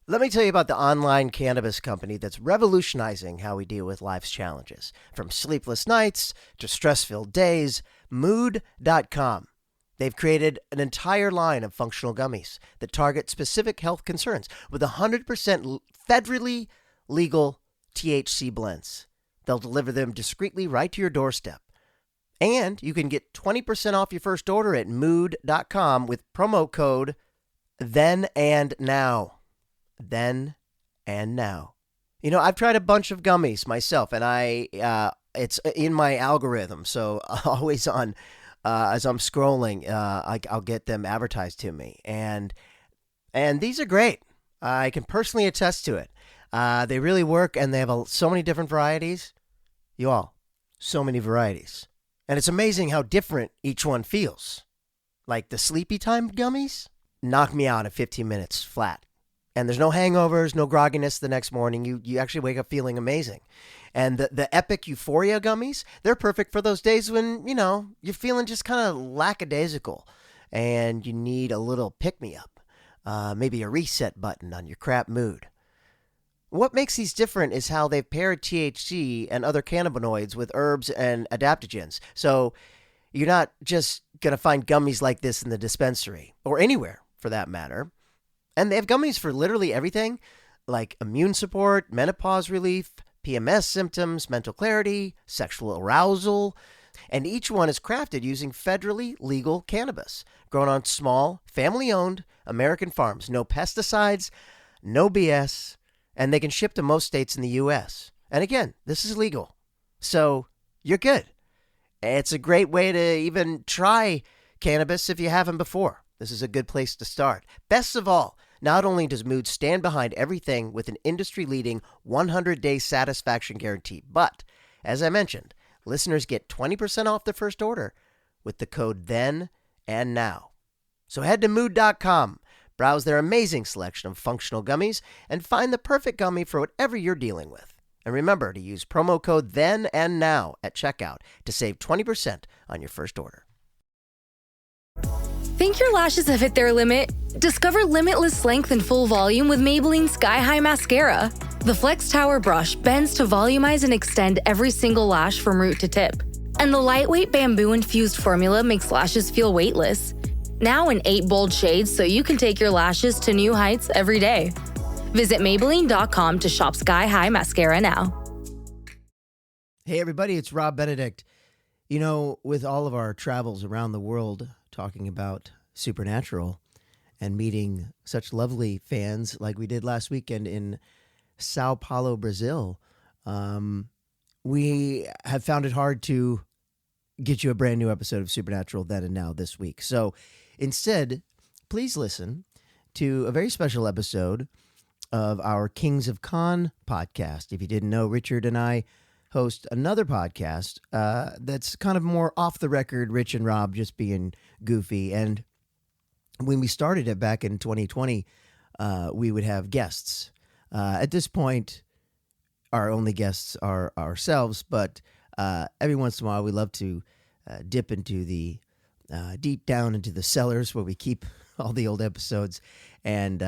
Let me tell you about the online cannabis company that's revolutionizing how we deal with life's challenges. From sleepless nights to stress-filled days, Mood.com. They've created an entire line of functional gummies that target specific health concerns with 100% federally legal THC blends. They'll deliver them discreetly right to your doorstep. And you can get 20% off your first order at Mood.com with promo code THEN&NOW. Then and now. You know, I've tried a bunch of gummies myself, and it's in my algorithm. So always on, as I'm scrolling, I'll get them advertised to me, and these are great. I can personally attest to it. They really work, and they have so many different varieties. So many varieties, and it's amazing how different each one feels. Like the sleepy time gummies, knock me out in 15 minutes flat. And there's no hangovers, no grogginess the next morning. You actually wake up feeling amazing. And the Epic Euphoria gummies, they're perfect for those days when, you're feeling just kind of lackadaisical and you need a little pick-me-up, maybe a reset button on your crap mood. What makes these different is how they've paired THC and other cannabinoids with herbs and adaptogens. So you're not just going to find gummies like this in the dispensary or anywhere for that matter. And they have gummies for literally everything, like immune support, menopause relief, PMS symptoms, mental clarity, sexual arousal. And each one is crafted using federally legal cannabis, grown on small, family-owned American farms. No pesticides, no BS, and they can ship to most states in the U.S. And again, this is legal, so you're good. It's a great way to even try cannabis if you haven't before. This is a good place to start. Best of all, not only does Mood stand behind everything with an industry-leading 100-day satisfaction guarantee, but, as I mentioned, listeners get 20% off their first order with the code THEN&NOW. So head to Mood.com, browse their amazing selection of functional gummies, and find the perfect gummy for whatever you're dealing with. And remember to use promo code THEN&NOW at checkout to save 20% on your first order. Think your lashes have hit their limit? Discover limitless length and full volume with Maybelline Sky High Mascara. The Flex Tower brush bends to volumize and extend every single lash from root to tip. And the lightweight bamboo-infused formula makes lashes feel weightless. Now in 8 bold shades so you can take your lashes to new heights every day. Visit Maybelline.com to shop Sky High Mascara now. Hey everybody, it's Rob Benedict. You know, with all of our travels around the world talking about Supernatural and meeting such lovely fans like we did last weekend in Sao Paulo, Brazil, we have found it hard to get you a brand new episode of Supernatural Then and Now this week. So instead, please listen to a very special episode of our Kings of Con podcast. If you didn't know, Richard and I host another podcast that's kind of more off the record, Rich and Rob just being goofy. And when we started it back in 2020, we would have guests. At this point, our only guests are ourselves, but every once in a while we love to dip into the deep down into the cellars where we keep all the old episodes and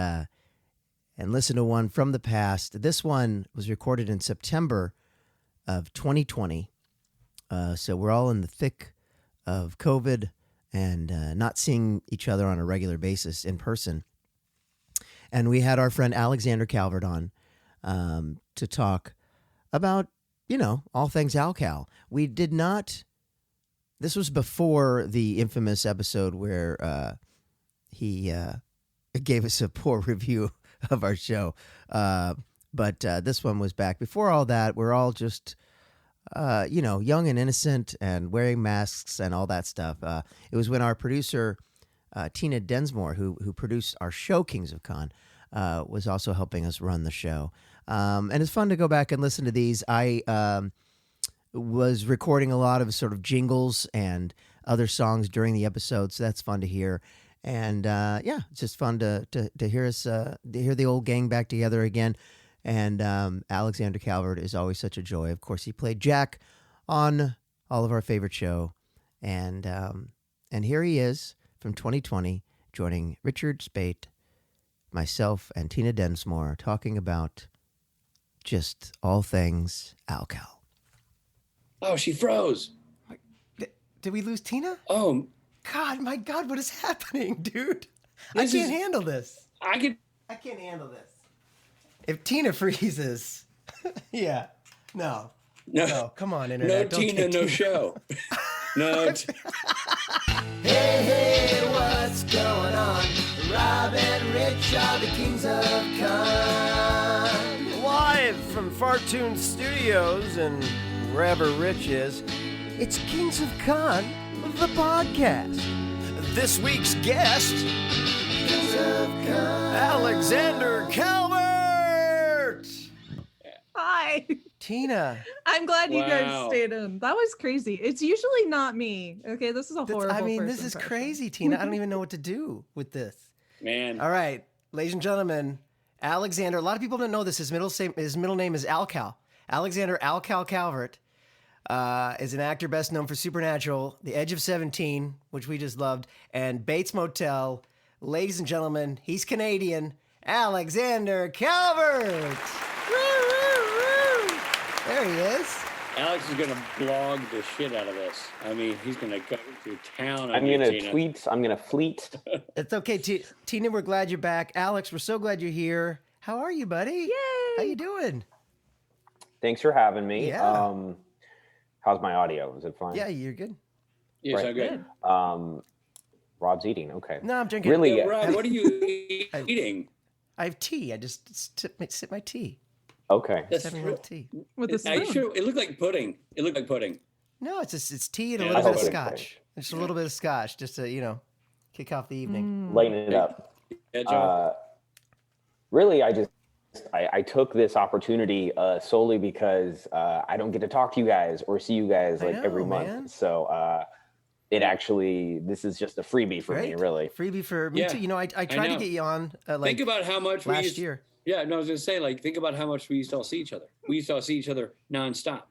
listen to one from the past. This one was recorded in September of 2020. So we're all in the thick of COVID and not seeing each other on a regular basis in person. And we had our friend Alexander Calvert on to talk about, all things Alcal. We did not, this was before the infamous episode where he gave us a poor review of our show. But this one was back. Before all that, we're all just, young and innocent and wearing masks and all that stuff. It was when our producer, Tina Densmore, who produced our show, Kings of Con, was also helping us run the show. And it's fun to go back and listen to these. I was recording a lot of sort of jingles and other songs during the episode, so that's fun to hear. And it's just fun to hear us, to hear the old gang back together again. And Alexander Calvert is always such a joy. Of course, he played Jack on all of our favorite show. And here he is from 2020, joining Richard Speight myself and Tina Densmore talking about just all things Alcal. Oh, she froze. Did we lose Tina? Oh, God, my God, what is happening, dude? I This can't is- handle this. I can't handle this. If Tina freezes, yeah, no, come on, no internet. Don't Tina, take no show. No. Hey, what's going on? Rob and Rich are the kings of con. Live from Fartoon Studios and wherever Rich is, it's Kings of Con, the podcast. This week's guest, Kings of Con, Alexander Calvert. Hi. Tina. I'm glad you guys Wow. stayed in. That was crazy. It's usually not me. Okay, this is a horrible. I mean, first this is impression. crazy, Tina. I don't even know what to do with this. Man. All right, ladies and gentlemen, Alexander. A lot of people don't know this. His middle name is Alcal. Alexander Alcal Calvert is an actor best known for Supernatural, The Edge of 17, which we just loved, and Bates Motel. Ladies and gentlemen, he's Canadian. Alexander Calvert. Woo, woo, woo. There he is. Alex is going to blog the shit out of this. I mean, he's going to go to town on I'm you, going to Tina. tweet. I'm going to fleet. It's okay, Tina. We're glad you're back. Alex, we're so glad you're here. How are you, buddy? Yay! How you doing? Thanks for having me. Yeah. How's my audio? Is it fine? Yeah, you're good. You're so Right. good. Rob's eating. Okay. No, I'm drinking. Really? Yeah, Rob, what are you eating? I have tea. I just sip my tea. Okay. That's Having a little tea. With a Are you spoon. sure? It looked like pudding. It looked like pudding. No, it's tea and a Yeah, little bit of that's okay. scotch. Just a little bit of scotch, just to kick off the evening. Lighten it up. Yeah, Joe? Really, I took this opportunity solely because I don't get to talk to you guys or see you guys I like every know, month. man. So this is just a freebie for me, Great. really. Freebie for me Yeah, too. I tried to know. get you on Think about how much we last used. year. Yeah, no, I was going to say, think about how much we used to all see each other. We used to all see each other nonstop.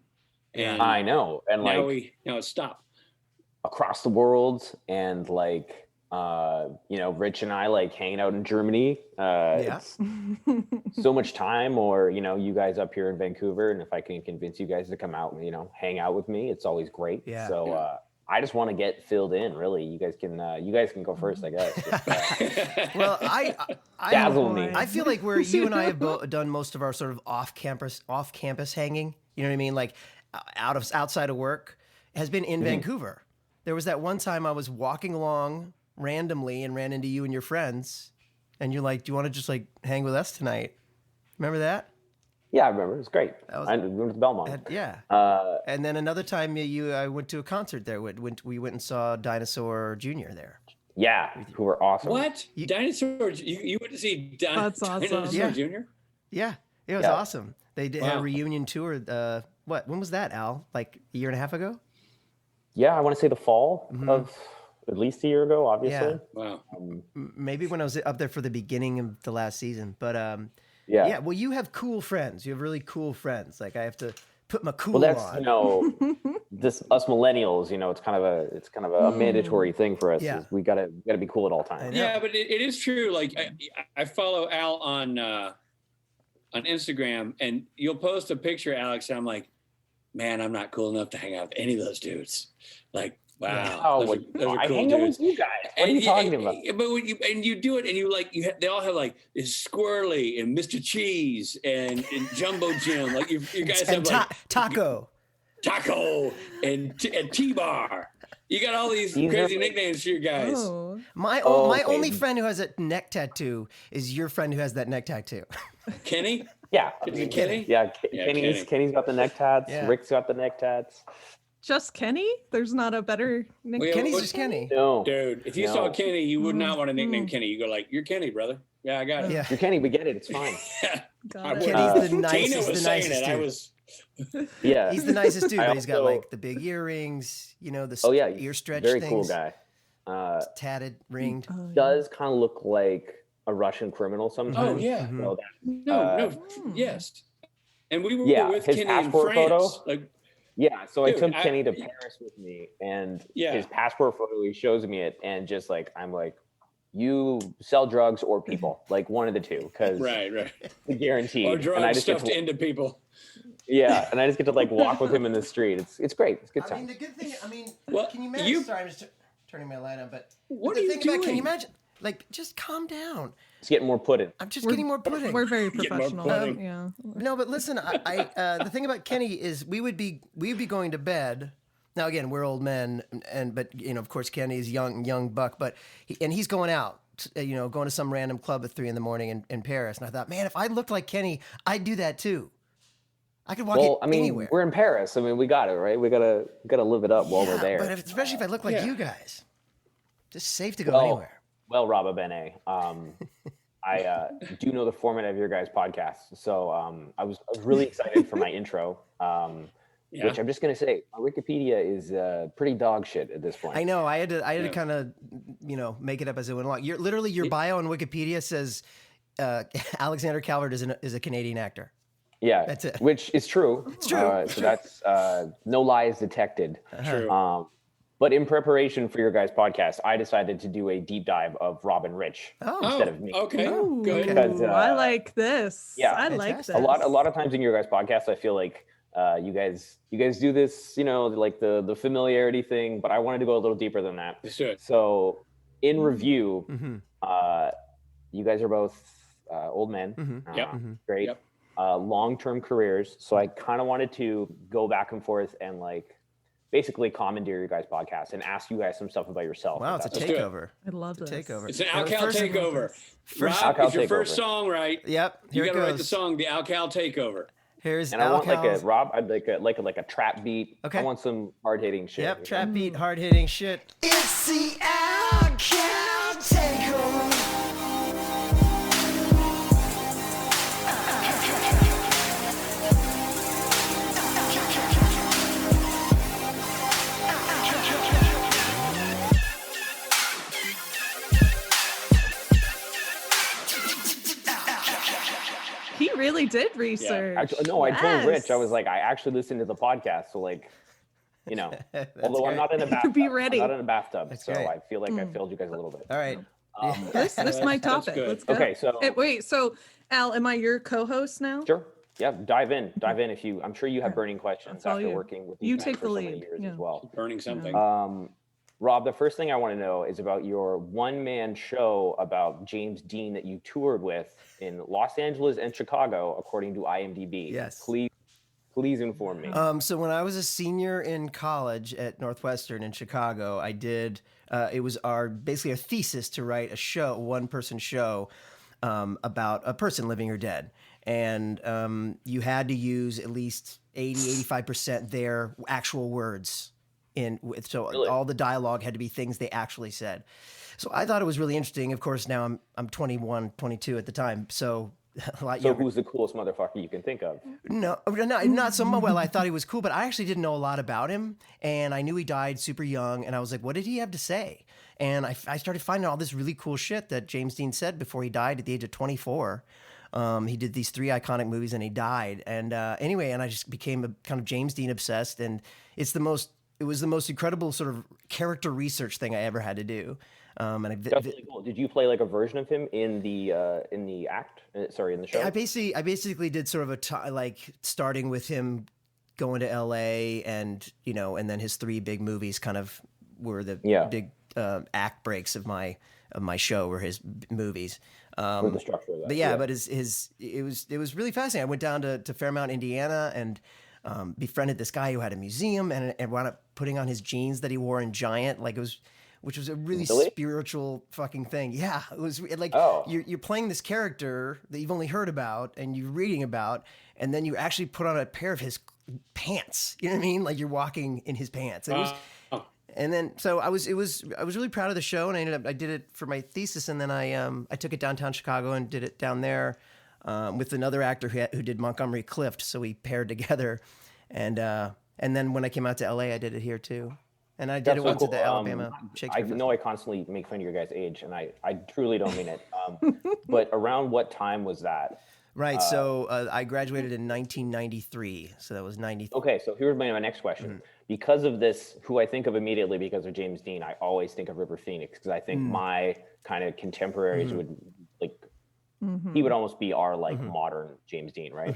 And I know, and now it's stopped. across the world, and Rich and I hanging out in Germany. It's so much time, or you guys up here in Vancouver, and if I can convince you guys to come out and hang out with me, it's always great. Yeah. So I just want to get filled in. Really, you guys can go first, I guess. Just, Well, I dazzle me. I feel like you and I have done most of our sort of off campus hanging. You know what I mean? Like outside of work has been in Vancouver. There was that one time I was walking along randomly and ran into you and your friends, and you're like, "Do you want to just hang with us tonight?" Remember that? Yeah, I remember. It was great. That was- I went to Belmont. Yeah. And then another time, I went to a concert there. We went and saw Dinosaur Jr. there. Yeah, who were awesome. What? Dinosaur? You went to see That's awesome. Dinosaur Yeah. Jr.? Yeah, it was Yeah. awesome. They had a Wow. reunion tour. When was that, Al? Like a year and a half ago? Yeah, I want to say the fall of at least a year ago, obviously. Yeah. Wow. Maybe when I was up there for the beginning of the last season. But Yeah. yeah. Well, you have cool friends. You have really cool friends. Like I have to put my cool Well, that's on. this us millennials. It's kind of a mandatory thing for us. Yeah. Is we gotta be cool at all I times. know. Yeah, but it is true. I follow Al on Instagram, and you'll post a picture, Alex, and I'm like, man, I'm not cool enough to hang out with any of those dudes. Like, wow, Oh, those are I cool hang out dudes. with you guys. What are you talking about? But when you do it, and they all have this Squirrely and Mr. Cheese and Jumbo Jim. Like you guys And have Taco. Taco and T-Bar. You got all these These are crazy like- nicknames for your guys. Oh. My okay. only friend who has a neck tattoo is your friend who has that neck tattoo. Kenny? Yeah. Is it Kenny? Yeah, Yeah, Kenny's got the neck tats. Yeah. Rick's got the neck tats. Just Kenny? There's not a better nickname. Yeah, Kenny's what- just Kenny. No, Dude, if you No. saw Kenny, you would not want to nickname Kenny. You go you're Kenny, brother. Yeah, I got it. Yeah. you're Kenny. We get it. It's fine. Got it. Kenny's the Tina nicest. was The saying nicest it. I dude. was. Yeah. He's the nicest dude. I But he's got also- the big earrings. The Oh yeah. ear stretch Very things. cool guy. Tatted, ringed. Oh, yeah. Does kind of look like a Russian criminal sometimes. Oh, yeah. Mhm. So No, yes. And we were Yeah, with his Kenny in passport France. photo? yeah. So Dude, I took I- Kenny to Paris with me, and Yeah. his passport photo. He shows me it, and just I'm like, you sell drugs or people, like one of the two, because right. guaranteed. Or And I drugs just get stuffed into people. Yeah, and I just get to like walk with him in the street. It's great. It's good I time. mean, the good thing. I mean, Well, can you imagine? Sorry, I'm just turning my light on. But What the are you thing about, can you doing? imagine? Like, just calm down. It's getting more pudding. I'm just getting more pudding. We're very Get more professional. pudding. Yeah. No, but listen, the thing about Kenny is we'd be going to bed. Now again, we're old men, but of course Kenny's young buck, but he's going out, going to some random club at 3 a.m. in Paris. And I thought, man, if I looked like Kenny, I'd do that too. I could walk anywhere. We're in Paris. I mean, we got it, right? We gotta live it up while we're there. But especially if I look like you guys, just safe to go anywhere. Well, Roba Bene, I do know the format of your guys' podcast, so I was really excited for my intro. Which I'm just gonna say, my Wikipedia is pretty dog shit at this point. I know. I had to kind of make it up as it went along. Your bio on Wikipedia says Alexander Calvert is a Canadian actor. Yeah, that's it. Which is true. It's true. So that's no lies detected. True. But in preparation for your guys' podcast, I decided to do a deep dive of Robin Rich instead of me. Okay, good. Because, I like this. Yeah, I like this. A lot of times in your guys' podcast, I feel like you guys do this, like the familiarity thing, but I wanted to go a little deeper than that. So in review, you guys are both old men. Great. Yep. Long-term careers. So I kind of wanted to go back and forth and like basically commandeer your guys' podcast and ask you guys some stuff about yourself. Wow, it's a takeover. I love this. Takeover. It's an Alcal takeover. Rob, Alcal it's your takeover. first song, right? Yep. You Here got to it write goes. the song, the Alcal takeover. Here's And I want Alcal's. I'd like a trap beat. Okay. I want some hard-hitting shit. Yep, trap beat, hard hitting shit. It's the Alcal takeover. He really did research. I told Rich, I was like, I actually listened to the podcast, so like, although I'm not in a bathtub. Be ready. I'm not in a bathtub, so great. I feel like I failed you guys a little bit. All right. This is my topic. good. Let's go. Okay, so Wait, so Al, am I your co-host now? sure. Yeah, dive in if you. I'm sure you have burning questions That's all after you. working with You these take men for the so many lead, years yeah. as well. Burning something. Rob, the first thing I want to know is about your one-man show about James Dean that you toured with in Los Angeles and Chicago, according to IMDb. Yes. Please inform me. So when I was a senior in college at Northwestern in Chicago, I did. It was basically a thesis to write a show, one-person show, about a person living or dead, and you had to use at least 80-85% their actual words. Really? All the dialogue had to be things they actually said. So I thought it was really interesting. Of course, now I'm 21, 22 at the time, so a lot So younger. who's the coolest motherfucker you can think of? No, not so much. Well, I thought he was cool, but I actually didn't know a lot about him, and I knew he died super young, and I was like, what did he have to say? And I started finding all this really cool shit that James Dean said before he died at the age of 24. He did these 3 iconic movies, and he died. And anyway, and I just became a kind of James Dean obsessed, and it was the most incredible sort of character research thing I ever had to do. That's really cool. Did you play like a version of him in the show? I basically did sort of like starting with him going to LA and then his 3 big movies kind of were the big act breaks of my show were his movies. With the structure of that. But but it was really fascinating. I went down to Fairmount, Indiana, and befriended this guy who had a museum and wound up putting on his jeans that he wore in Giant, which was a really spiritual fucking thing. Yeah, it was like you're playing this character that you've only heard about and you're reading about, and then you actually put on a pair of his pants. You know what I mean? Like you're walking in his pants. It was, and then so I was really proud of the show, and I did it for my thesis, and then I took it downtown Chicago and did it down there. With another actor who did Montgomery Clift, so we paired together, and then when I came out to LA, I did it here too, and I did it once at the Alabama Shakespeare. I know I constantly make fun of your guys' age, and I truly don't mean it. But around what time was that? Right. So I graduated in 1993. So that was 90. Okay. So here's my next question. Because of this, who I think of immediately because of James Dean, I always think of River Phoenix because I think my kind of contemporaries would he would almost be our like modern James Dean, right?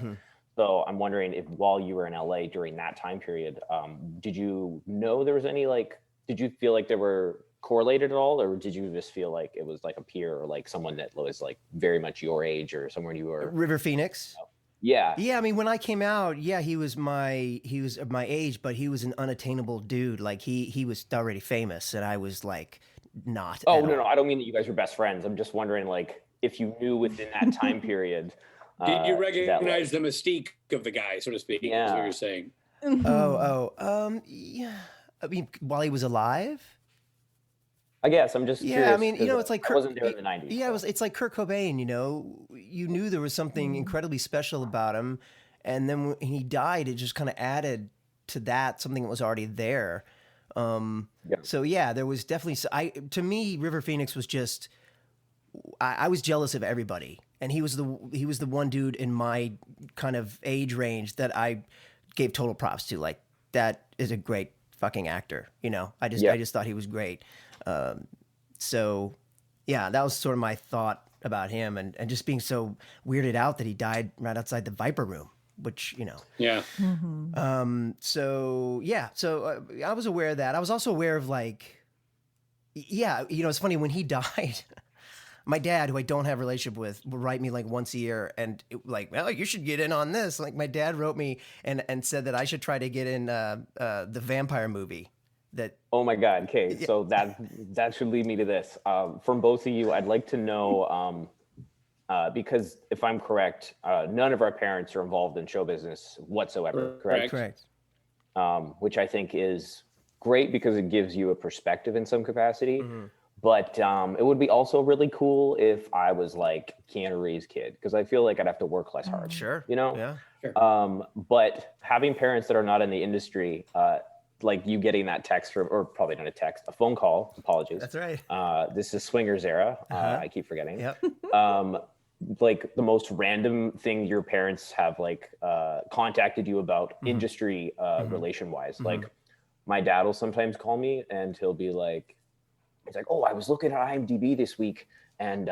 So I'm wondering if while you were in LA during that time period, did you know there was any did you feel like they were correlated at all, or did you just feel like it was like a peer or like someone that was like very much your age or somewhere you were? River Phoenix. Yeah. Yeah. I mean, when I came out, he was my age, but he was an unattainable dude. Like he was already famous, and I was like not. Oh no, I don't mean that you guys were best friends. I'm just wondering like if you knew within that time period. Did you recognize the mystique of the guy, so to speak? Yeah. Is what you're saying. Yeah. I mean, while he was alive. I guess I'm just curious. Yeah, I mean, it's like I wasn't there in the 90s. Yeah, it's like Kurt Cobain. You knew there was something incredibly special about him, and then when he died, it just kind of added to that something that was already there. So yeah, there was definitely. To me, River Phoenix was just. I was jealous of everybody, and he was the one dude in my kind of age range that I gave total props to. Like, that is a great fucking actor. I just thought he was great. So yeah, that was sort of my thought about him, and just being so weirded out that he died right outside the Viper Room, which, Yeah. So I was aware of that. I was also aware of it's funny when he died, my dad, who I don't have a relationship with, would write me like once a year and well, you should get in on this. Like my dad wrote me and said that I should try to get in the vampire movie. Oh my God. Okay. Yeah. So that should lead me to this. From both of you, I'd like to know, because if I'm correct, none of our parents are involved in show business whatsoever. Correct. Which I think is great because it gives you a perspective in some capacity. But it would be also really cool if I was like Keanu Reeves' kid, because I feel like I'd have to work less hard. Sure. Yeah. Sure. But having parents that are not in the industry, like you getting that text or probably not a text, a phone call. Apologies. That's right. This is swingers era. I keep forgetting. Yep. Like the most random thing your parents have contacted you about industry relation wise. Like my dad will sometimes call me and he'll be like, he's like, oh, I was looking at IMDb this week and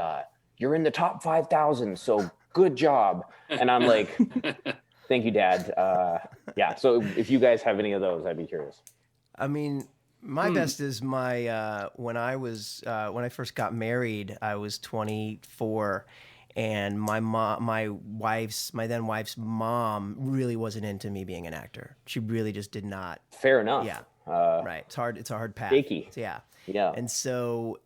you're in the top 5,000. So good job. And I'm like, thank you, Dad. Yeah. So if you guys have any of those, I'd be curious. I mean, my best is my when I first got married, I was 24, and my then wife's mom really wasn't into me being an actor. She really just did not. Fair enough. Yeah. Right. It's a hard path. Shaky. Yeah. Yeah. And so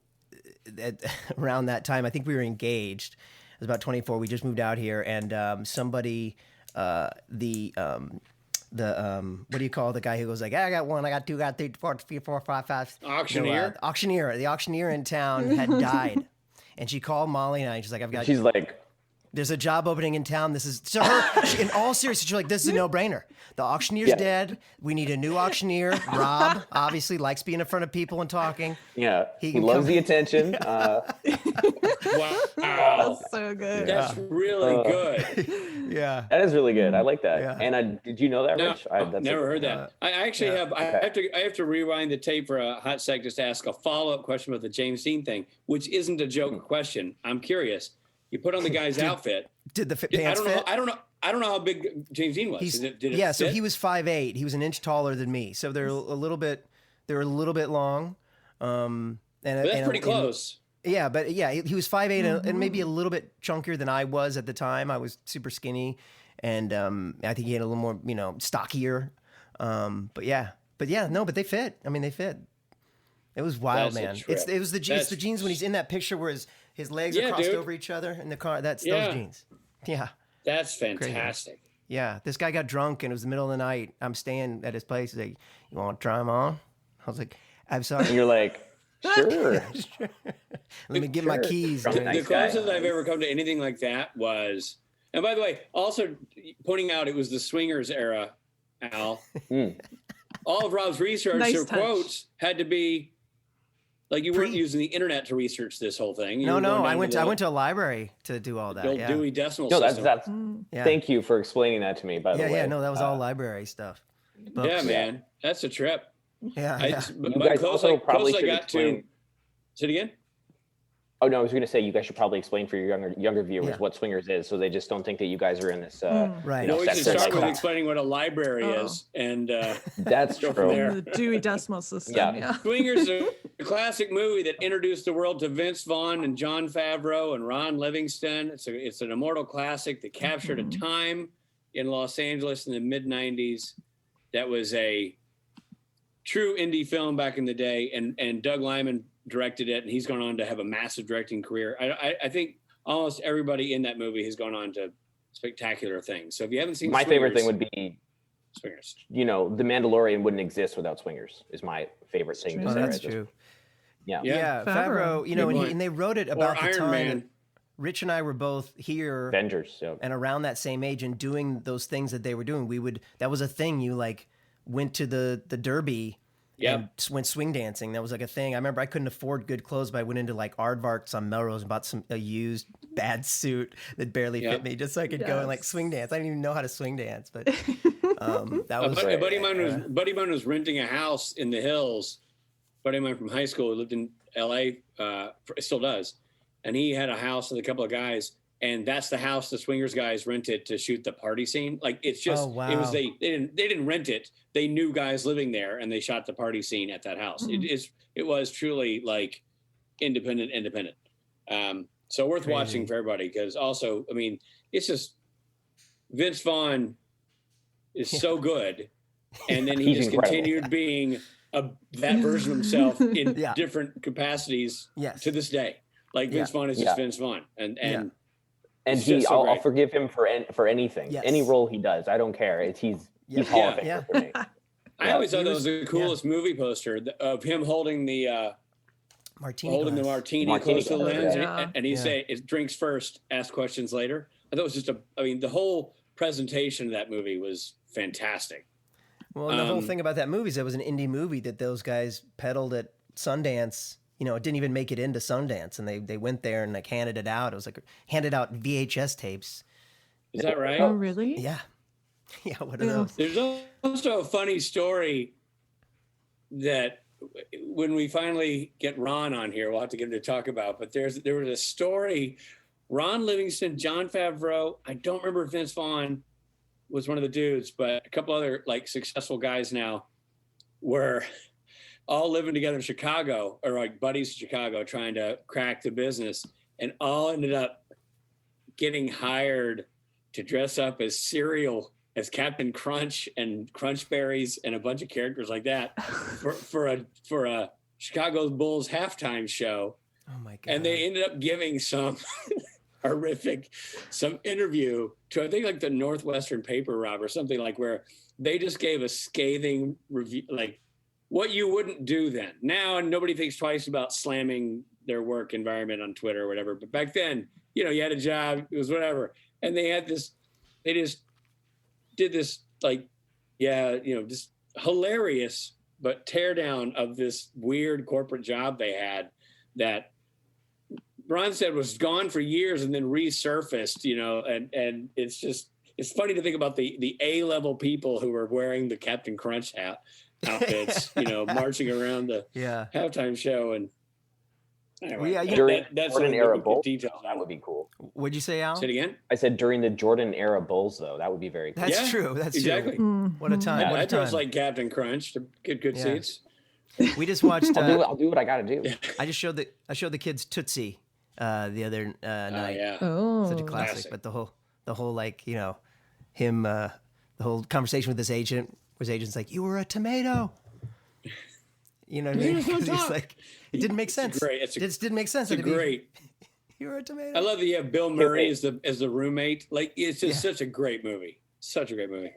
around that time, I think we were engaged. I was about 24. We just moved out here, and somebody, what do you call the guy who goes like, I got one, I got two, got three, four, five, five. Auctioneer? The auctioneer in town had died. And she called Molly and I, and she's like, she's like, there's a job opening in town. This is, so her, in all seriousness, she's like, this is a no-brainer. The auctioneer's dead. We need a new auctioneer. Rob, obviously, likes being in front of people and talking. Yeah, he loves the attention. Wow. That's so good. That's really good. Yeah. That is really good. I like that. Yeah. And did you know that, Rich? I've never heard that. I actually have. I have to rewind the tape for a hot sec just to ask a follow-up question about the James Dean thing, which isn't a joke question. I'm curious. You put on the guy's outfit. Did the pants fit? I don't know how big James Dean was. Did it fit? So he was 5'8". He was an inch taller than me. So they're a little bit long. But that's pretty close. He was 5'8", and maybe a little bit chunkier than I was at the time. I was super skinny, and I think he had a little more, stockier. But they fit. I mean, they fit. It was wild, man. It was the jeans when he's in that picture where his legs are crossed over each other in the car. That's those jeans. Yeah. That's fantastic. Crazy. Yeah. This guy got drunk and it was the middle of the night. I'm staying at his place. He's like, you want to try them on? I was like, I'm sorry. And you're like, sure. Let me get my keys. The closest I've ever come to anything like that was, and by the way, also pointing out it was the swingers era, Al. All of Rob's research or quotes had to be Like you weren't using the internet to research this whole thing. No, I went to a library to do all that. The old Yeah. Dewey Decimal No, System. that's Thank you for explaining that to me, by the way. Yeah, no, that was all library stuff. Books. Yeah, man. That's a trip. Yeah. You guys also probably should explain. Say it again? Oh no, I was going to say you guys should probably explain for your younger viewers what swingers is, so they just don't think that you guys are in this. Right. No, we should start with explaining what a library is, and that's true. The Dewey Decimal System. Yeah. Swingers is a classic movie that introduced the world to Vince Vaughn and Jon Favreau and Ron Livingston. It's an immortal classic that captured a time in Los Angeles in the mid '90s that was a true indie film back in the day, and Doug Liman directed it, and he's gone on to have a massive directing career. I think almost everybody in that movie has gone on to spectacular things. So if you haven't seen my favorite thing would be Swingers. You know, The Mandalorian wouldn't exist without Swingers. Is my favorite thing. Oh, that's true. Yeah. Favreau. You know, and they wrote it about the Iron time. Man. Rich and I were both here, Avengers, and around that same age, and doing those things that they were doing. That was a thing. You like went to the Derby. Yeah, and went swing dancing. That was like a thing. I remember I couldn't afford good clothes, but I went into like Aardvark's on Melrose and bought a used bad suit that barely fit me, just so I could go and like swing dance. I didn't even know how to swing dance, but that was a buddy of mine was renting a house in the hills. A buddy of mine from high school who lived in L.A. Still does, and he had a house with a couple of guys. And that's the house the Swingers guys rented to shoot the party scene. Like it's just, it was they didn't rent it. They knew guys living there, and they shot the party scene at that house. It was truly like independent. So worth watching for everybody, because also, I mean, it's just Vince Vaughn is so good, and then he just continued being that version of himself in different capacities to this day. Like Vince Vaughn is just Vince Vaughn, and I'll forgive him for anything, any role he does. I don't care. He's Hall of Famer for me. I always thought that was the coolest movie poster of him holding the martini close to the lens, and he'd say, "It drinks first, ask questions later." I thought it was just the whole presentation of that movie was fantastic. Well, and the whole thing about that movie is it was an indie movie that those guys peddled at Sundance. You know, it didn't even make it into Sundance, and they went there and like handed it out. It was like handed out VHS tapes. Is that right? Oh, really? Yeah. Yeah, what are those? There's also a funny story that when we finally get Ron on here, we'll have to get him to talk about. But there was a story, Ron Livingston, Jon Favreau, I don't remember if Vince Vaughn was one of the dudes, but a couple other like successful guys now were all living together in Chicago, or like buddies in Chicago, trying to crack the business, and all ended up getting hired to dress up as cereal, as Captain Crunch and Crunch Berries and a bunch of characters like that for a Chicago Bulls halftime show. Oh my God. And they ended up giving some some interview to, I think, like the Northwestern Paper Rob or something, like where they just gave a scathing review, like what you wouldn't do then. Now, and nobody thinks twice about slamming their work environment on Twitter or whatever. But back then, you know, you had a job, it was whatever. And they just did this, like, just hilarious, but tear down of this weird corporate job they had that Ron said was gone for years and then resurfaced, you know, and it's funny to think about the A-level people who were wearing the Captain Crunch outfits, you know, marching around the halftime show. And anyway, during that's Jordan era Bulls, details. that would be cool. What'd you say, Al? Say it again? I said during the Jordan era Bulls, though, that would be very cool. That's true. That's exactly. True. What a time. What a that time. was like Captain Crunch to get good seats. We just watched. I'll do what I got to do. I showed the kids Tootsie the other night. Oh, such a classic. But the whole like, you know, him the whole conversation with his agent, where his agent's like, "You were a tomato." You know what I mean? He's like, it didn't make sense. It just didn't make sense. It's great. You were a tomato. I love that you have Bill Murray as the roommate. Like, it's just such a great movie. Such a great movie.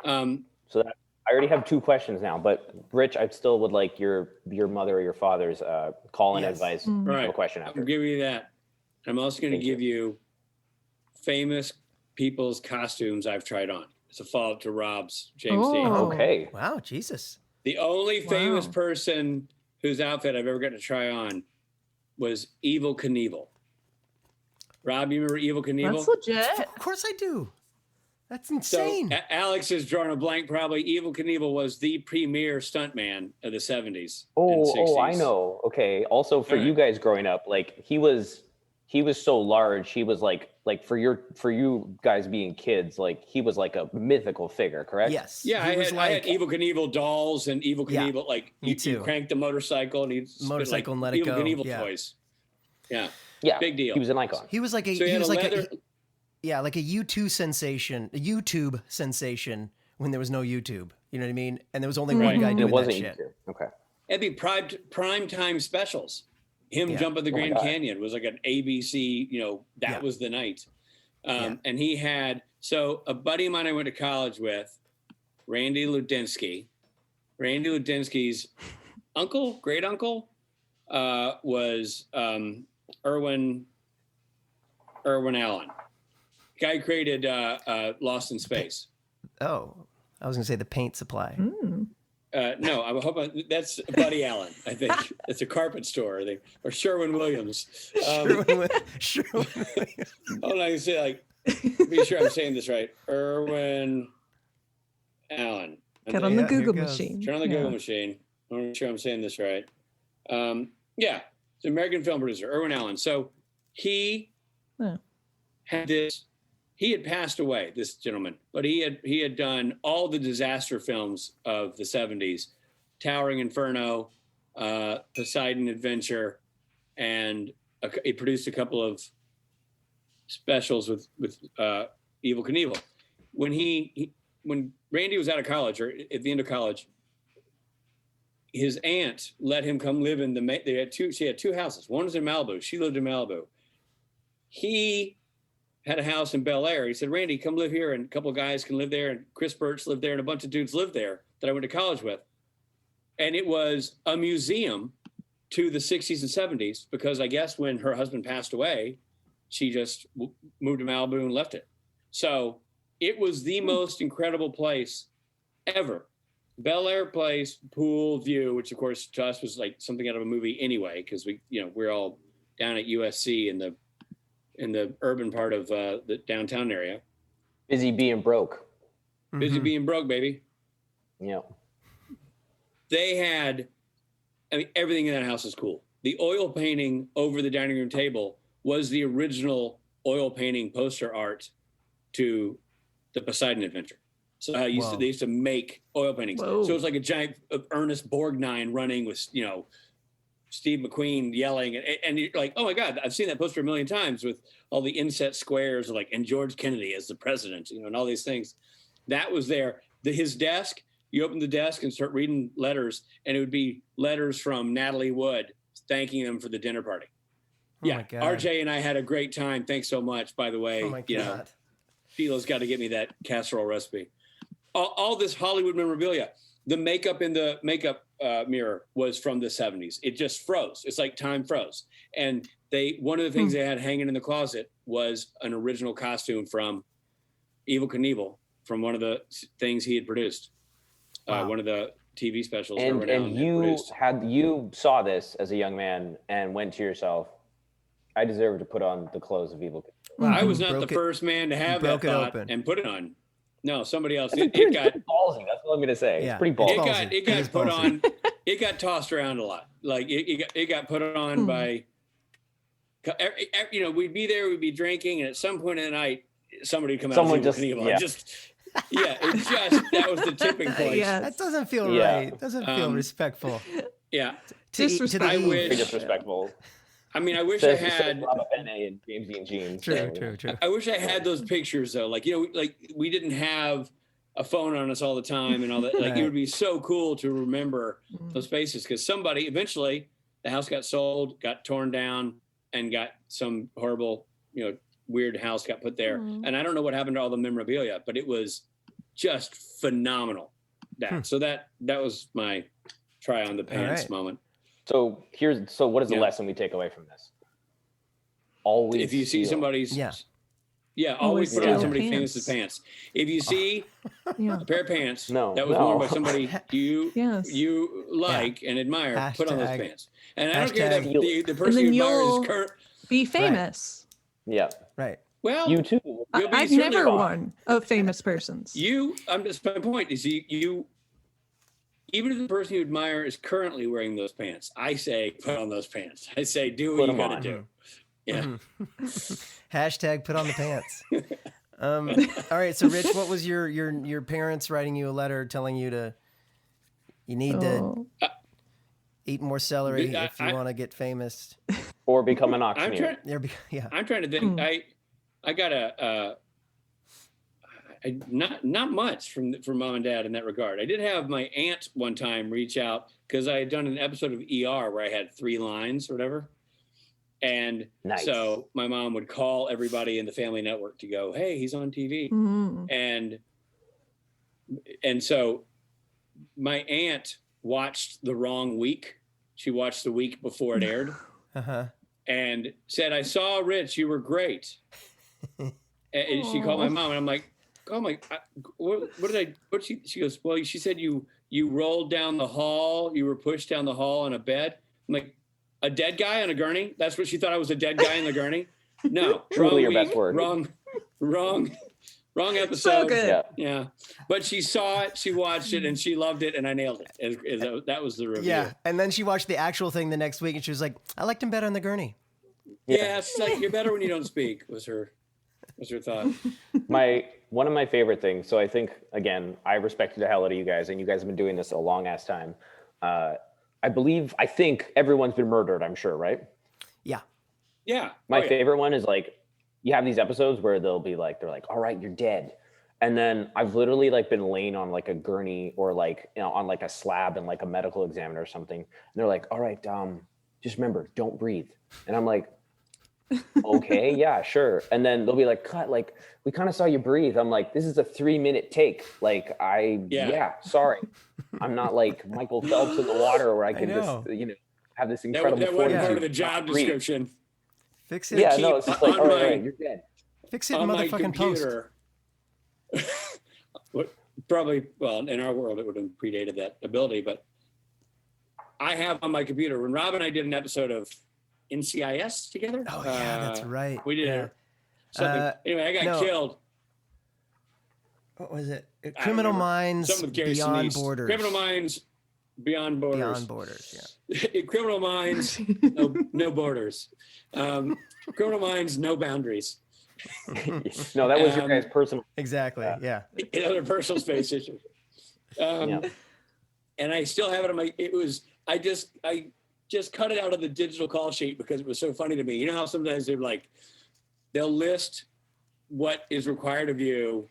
So I already have two questions now, but Rich, I still would like your mother or your father's call-in advice. I have a question after. I'll give you that. I'm also going to give you famous people's costumes I've tried on. It's a follow-up to Rob's James Dean. Okay. Wow, Jesus. The only famous person whose outfit I've ever gotten to try on was Evel Knievel. Rob, you remember Evel Knievel? That's legit. Of course I do. That's insane. So Alex is drawing a blank. Probably Evel Knievel was the premier stuntman of the 70s. and 60s. Oh, I know. Okay. Also, for you guys growing up, like he was so large. He was like for you guys being kids, like he was like a mythical figure, correct? Yes. Yeah, I had Evel Knievel dolls and Evel Knievel, like me you too. cranked the motorcycle and he'd Motorcycle and let Evel it go. Knievel Yeah. toys. Yeah. Yeah. Big deal. He was an icon. He was like a So he he had was a like leather- like a YouTube sensation when there was no YouTube. You know what I mean? And there was only one guy And doing it wasn't that shit. YouTube. Okay. It'd be prime time specials. Him Yeah. jumping the my Grand God. Canyon was like an ABC, that was the night. And he had, so a buddy of mine I went to college with, Randy Ludinsky. Randy Ludinsky's great uncle, was Irwin Allen. Guy created Lost in Space. Oh, I was gonna say the paint supply. No, I'm hoping that's Buddy Allen. I think it's a carpet store, I think, or Sherwin-Williams. Sherwin. Hold on, I can say be sure I'm saying this right. Irwin Allen. Get on the Yeah, here Google goes. machine. Turn on the Google machine. I want to make sure I'm saying this right. Yeah, it's an American film producer, Irwin Allen. So he had this. He had passed away, this gentleman, but he had done all the disaster films of the 70s, Towering Inferno, Poseidon Adventure, and he produced a couple of specials with Evel Knievel. When Randy was out of college, or at the end of college, his aunt let him come live in she had two houses. One was in Malibu. She lived in Malibu. He had a house in Bel Air. He said, Randy, come live here, and a couple of guys can live there, and Chris Birch lived there, and a bunch of dudes lived there that I went to college with. And it was a museum to the 60s and 70s, because I guess when her husband passed away, she just moved to Malibu and left it. So it was the most incredible place ever. Bel Air place, pool, view, which of course to us was like something out of a movie anyway, because we're all down at USC in the urban part of the downtown area. Busy being broke. Busy being broke, baby. Yeah. They had, everything in that house is cool. The oil painting over the dining room table was the original oil painting poster art to the Poseidon Adventure. So they used to make oil paintings. Whoa. So it was like a giant Ernest Borgnine running with, Steve McQueen yelling, and you're like, oh my God, I've seen that poster a million times with all the inset squares, and George Kennedy as the president, and all these things. That was there. His desk, you open the desk and start reading letters, and it would be letters from Natalie Wood thanking them for the dinner party. Oh my God. RJ and I had a great time. Thanks so much, by the way. Oh my God. Sheila's got to get me that casserole recipe. All this Hollywood memorabilia. The makeup in the makeup mirror was from the 70s. It just froze. It's like time froze. And one of the things they had hanging in the closet was an original costume from Evel Knievel from one of the things he had produced. One of the TV specials. And you saw this as a young man and went to yourself, I deserve to put on the clothes of Evel Knievel. I was not the first man to have that thought and put it on. No, somebody else. It got ballsy. That's what I'm going to say. Yeah, it's pretty ballsy. It got put on. It got tossed around a lot. Like it got put on by. We'd be there. We'd be drinking, and at some point in the night, somebody would come out. Someone just that was the tipping point. Yes. That doesn't feel right. It doesn't feel respectful. Yeah, disrespectful. I wish disrespectful. I mean, I wish I had and James Dean jeans. True. I wish I had those pictures though. We didn't have a phone on us all the time and all that. It would be so cool to remember those faces, because somebody eventually the house got sold, got torn down, and got some horrible, weird house got put there. And I don't know what happened to all the memorabilia, but it was just phenomenal. So that was my try on the pants moment. So what is the lesson we take away from this? Always if you see somebody's Yeah, always put on steal somebody pants. famous's pants. If you see Yeah. a pair of pants No, that was no. worn by somebody Yes. you like and admire, put on those Hashtag- pants. And I don't care that hashtag- the And person then you admire you'll is current. be famous. Yeah. Right. Well, You too. you'll be I've certainly never fine. one of famous persons. I'm just my point is you even if the person you admire is currently wearing those pants, I say put on those pants. I say do what Put you 'em gotta on. do. Yeah. Hashtag put on the pants. All right. So, Rich, what was your parents writing you a letter telling you need to Oh. eat more celery I- if you want to get famous? Or become an I'm oxmere. trying Yeah. I'm trying to think. I got not much from mom and dad in that regard. I did have my aunt one time reach out because I had done an episode of ER where I had 3 lines or whatever. And Nice. so my mom would call everybody in the family network to go, hey, he's on TV. Mhm. And so my aunt watched the wrong week. She watched the week before it aired Uh-huh. and said, I saw Rich, you were great. And she called my mom and I'm like, oh my, she goes, well, she said you rolled down the hall, you were pushed down the hall on a bed. I'm like, a dead guy on a gurney? That's what she thought I was, a dead guy in the gurney? No, Truly your wrong best week, word. wrong episode. So good. Yeah. Yeah, but she saw it, she watched it, and she loved it, and I nailed it. That was the review. Yeah. And then she watched the actual thing the next week and she was like, I liked him better on the gurney. Yeah, it's like you're better when you don't speak. Was her thought? One of my favorite things. So I think, again, I respected the hell out of you guys, and you guys have been doing this a long ass time. I think everyone's been murdered. I'm sure, right? Yeah. Yeah. My Oh, yeah. favorite one is like, you have these episodes where they're like, all right, you're dead. And then I've literally like been laying on like a gurney or like, on like a slab and like a medical examiner or something. And they're like, all right, just remember, don't breathe. And I'm like, okay, yeah, sure. And then they'll be like, cut, like, we kind of saw you breathe. I'm like, this is a 3-minute take. Like, yeah, sorry. I'm not like Michael Phelps in the water where I can just, have this incredible That wasn't part of fortitude the to job not breathe. description. Fix it. Yeah, no, it's just like, on all my- right, you're dead. Fix it in On my motherfucking post. computer. Probably, well, in our world, it would have predated that ability, but I have on my computer, when Rob and I did an episode of NCIS together. Oh, yeah, that's right. We did Yeah. something. Anyway, I got no. killed. What was it? I don't Criminal remember. Minds Something with Gary Beyond Sinise. Borders. Criminal Minds Beyond Borders. Beyond Borders, yeah. Criminal Minds, no borders. Criminal Minds, no boundaries. No, that was your guys' personal. Exactly, yeah. In other personal space issues. Yeah. And I still have it on my, I just cut it out of the digital call sheet because it was so funny to me. You know how sometimes they'll list what is required of you,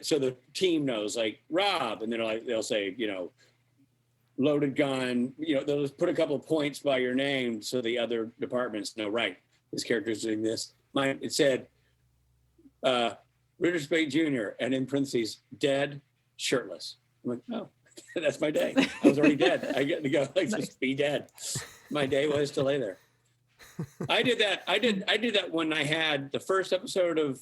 so the team knows, like Rob, and then they'll say, loaded gun, they'll just put a couple of points by your name so the other departments know, right, this character's doing this. Mine, it said, Ritter Spade Jr., and in parentheses, dead, shirtless. I'm like, oh, that's my day. I was already dead. I get to go, just be dead. My day was to lay there. I did that. I did that when I had the first episode of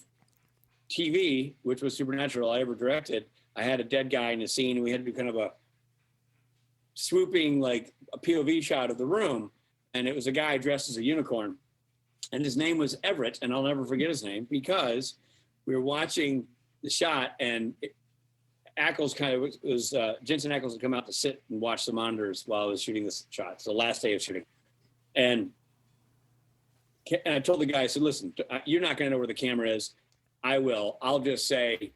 TV, which was Supernatural, I ever directed. I had a dead guy in a scene, and we had to do kind of a swooping, like a POV shot of the room. And it was a guy dressed as a unicorn. And his name was Everett, and I'll never forget his name because we were watching the shot, and Ackles Jensen Ackles had come out to sit and watch the monitors while I was shooting this shot. It's the last day of shooting. And I told the guy, I said, listen, you're not going to know where the camera is. I will. I'll just say,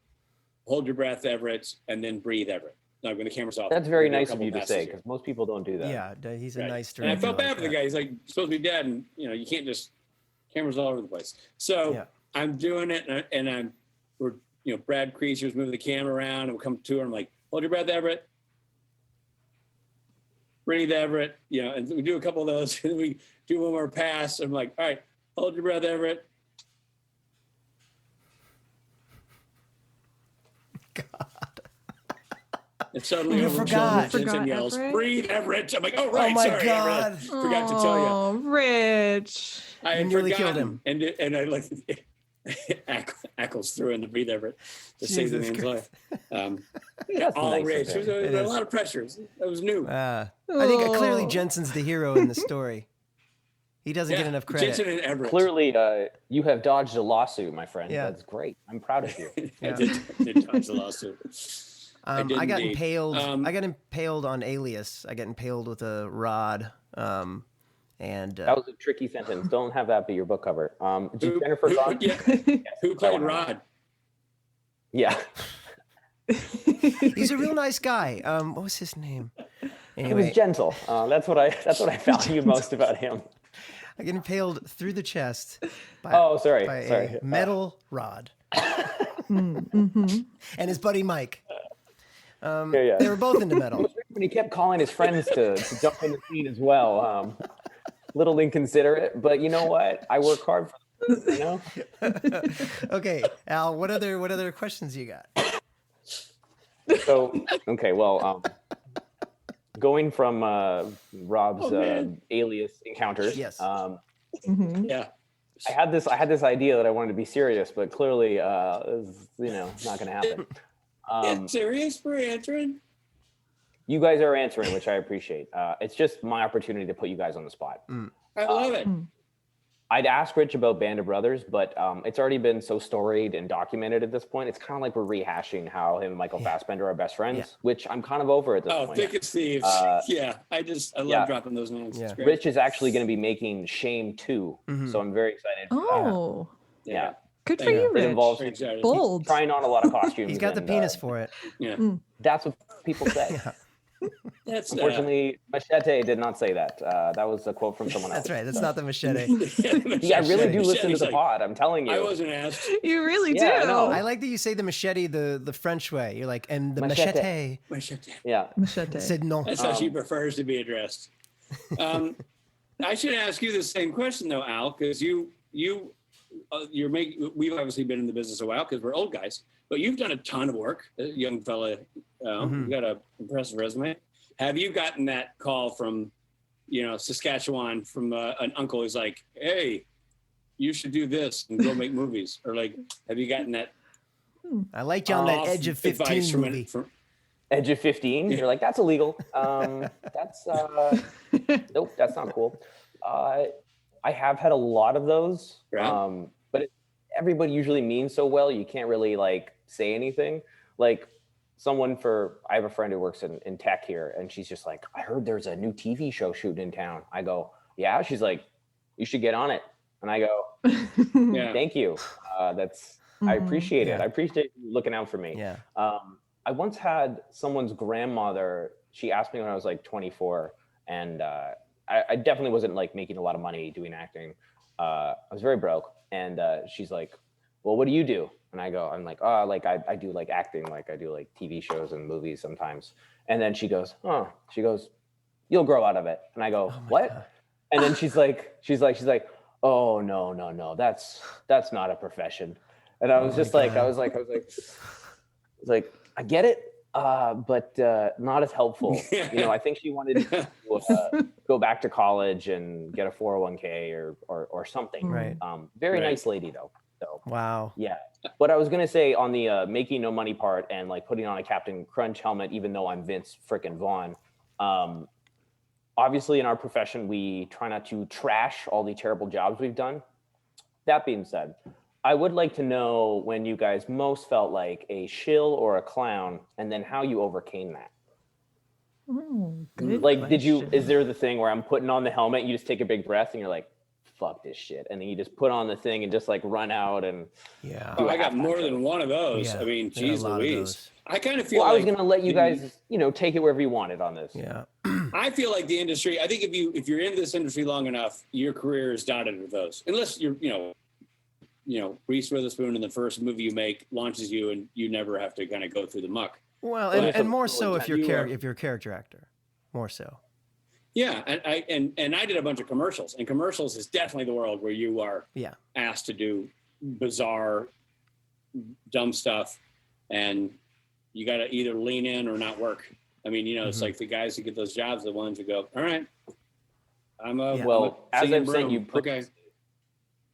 hold your breath, Everett, and then breathe, Everett. Like when the camera's off. That's very nice of you to say, because most people don't do that. Yeah, he's a nice director. And I felt bad for the that. guy. He's like supposed to be dead, and you can't just, cameras all over the place. So I'm doing it, and we're Brad Creasy's moving the camera around, and we'll come to her. I'm like, hold your breath, Everett. Breathe, Everett. And we do a couple of those, and we do one more pass. I'm like, all right, hold your breath, Everett. And suddenly You over forgot. Jensen Forgot yells, Everett? breathe, Everett. I'm like, oh, right, Oh my sorry, God. Everett. Forgot to tell you. Oh, Rich. I had nearly forgotten, killed him. and I like Ackles threw in the breathe effort to save the man's life. All nice rage. of him. There was a lot of pressures. That was new. I think clearly Oh. Jensen's the hero in the story. He doesn't get enough credit. Jensen and Everett. Clearly, you have dodged a lawsuit, my friend. Yeah. That's great. I'm proud of you. I did dodge the lawsuit. I got indeed. impaled. I got impaled on Alias. I got impaled with a rod. And That was a tricky sentence. Don't have that be your book cover. Did Jennifer Who played Rod? Yeah. he's a real nice guy. What was his name? He Anyway, was gentle. That's what I value most about him. I get impaled through the chest by, sorry. a metal rod. Mm-hmm. And his buddy Mike. Yeah. They were both into metal. When he kept calling his friends to jump in the scene as well. Little inconsiderate, but you know what? I work hard for them, you know? Okay, Al, what other questions you got? So, okay, well, going from Rob's Alias encounters. Yes. Yeah. I had this idea that I wanted to be serious, but clearly, it's, not going to happen. It's serious for answering. You guys are answering, which I appreciate. It's just my opportunity to put you guys on the spot. I love it. I'd ask Rich about Band of Brothers, but it's already been so storied and documented at this point. It's kind of like we're rehashing how him and Michael Fassbender are best friends, which I'm kind of over at this point. Thick as thieves. I love dropping those names. Yeah. Great. Rich is actually going to be making Shame 2, so I'm very excited. Oh, Yeah. good for you, It Rich. involves Very excited. Bold. trying on a lot of costumes. He's got the and, penis for it. Yeah. That's what people say. That's Unfortunately, Machete did not say that. That was a quote from someone else. That's right. That's not the machete. Yeah, I really do listen to Machete's the like, pod. I'm telling you. I wasn't asked. You really Yeah, I do. know. I like that you say the machete the French way. You're like, and the Machete. machete Yeah. Machete. said no. That's how she prefers to be addressed. I should ask you the same question though, Al, because we've obviously been in the business a while because we're old guys, but you've done a ton of work, young fella. You got an impressive resume. Have you gotten that call from, Saskatchewan from an uncle who's like, hey, you should do this and go make movies? Or like, have you gotten that? I liked you on that Edge of 15 movie. Edge of 15. You're like, that's illegal. That's nope, that's not cool. I have had a lot of those, but everybody usually means so well you can't really like say anything. Like I have a friend who works in tech here, and she's just like, I heard there's a new TV show shooting in town. I go, yeah. She's like, you should get on it. And I go, thank you. I appreciate it. I appreciate you looking out for me. Yeah. I once had someone's grandmother, she asked me when I was like 24, and I definitely wasn't like making a lot of money doing acting. I was very broke. And she's like, well, what do you do? And I go, I'm like, oh, like I do like acting, like I do like TV shows and movies sometimes. And then she goes, you'll grow out of it. And I go, what? God. And then she's like, oh, no, that's not a profession. And I was just like, I was like, I get it, but not as helpful. I think she wanted to go back to college and get a 401k or something. Right. Very nice lady though. So, wow. Yeah. But I was going to say on the making no money part and like putting on a Captain Crunch helmet, even though I'm Vince frickin' Vaughn, obviously in our profession, we try not to trash all the terrible jobs we've done. That being said, I would like to know when you guys most felt like a shill or a clown, and then how you overcame that. Like, is there the thing where I'm putting on the helmet, you just take a big breath and you're like, fuck this shit. And then you just put on the thing and just like run out and. Yeah. Oh, I got more than one of those. Yeah, I mean, geez Louise. I kind of feel I was going to let you guys, take it wherever you wanted on this. Yeah. I feel like the industry, I think if you're in this industry long enough, your career is dotted with those. Unless you're, Reese Witherspoon in the first movie you make launches you and you never have to kind of go through the muck. Well, and more so if you're a character actor, more so. Yeah, and I did a bunch of commercials, and commercials is definitely the world where you are asked to do bizarre, dumb stuff, and you got to either lean in or not work. I mean, it's like the guys who get those jobs, the ones who go, all right, I'm a as I've said,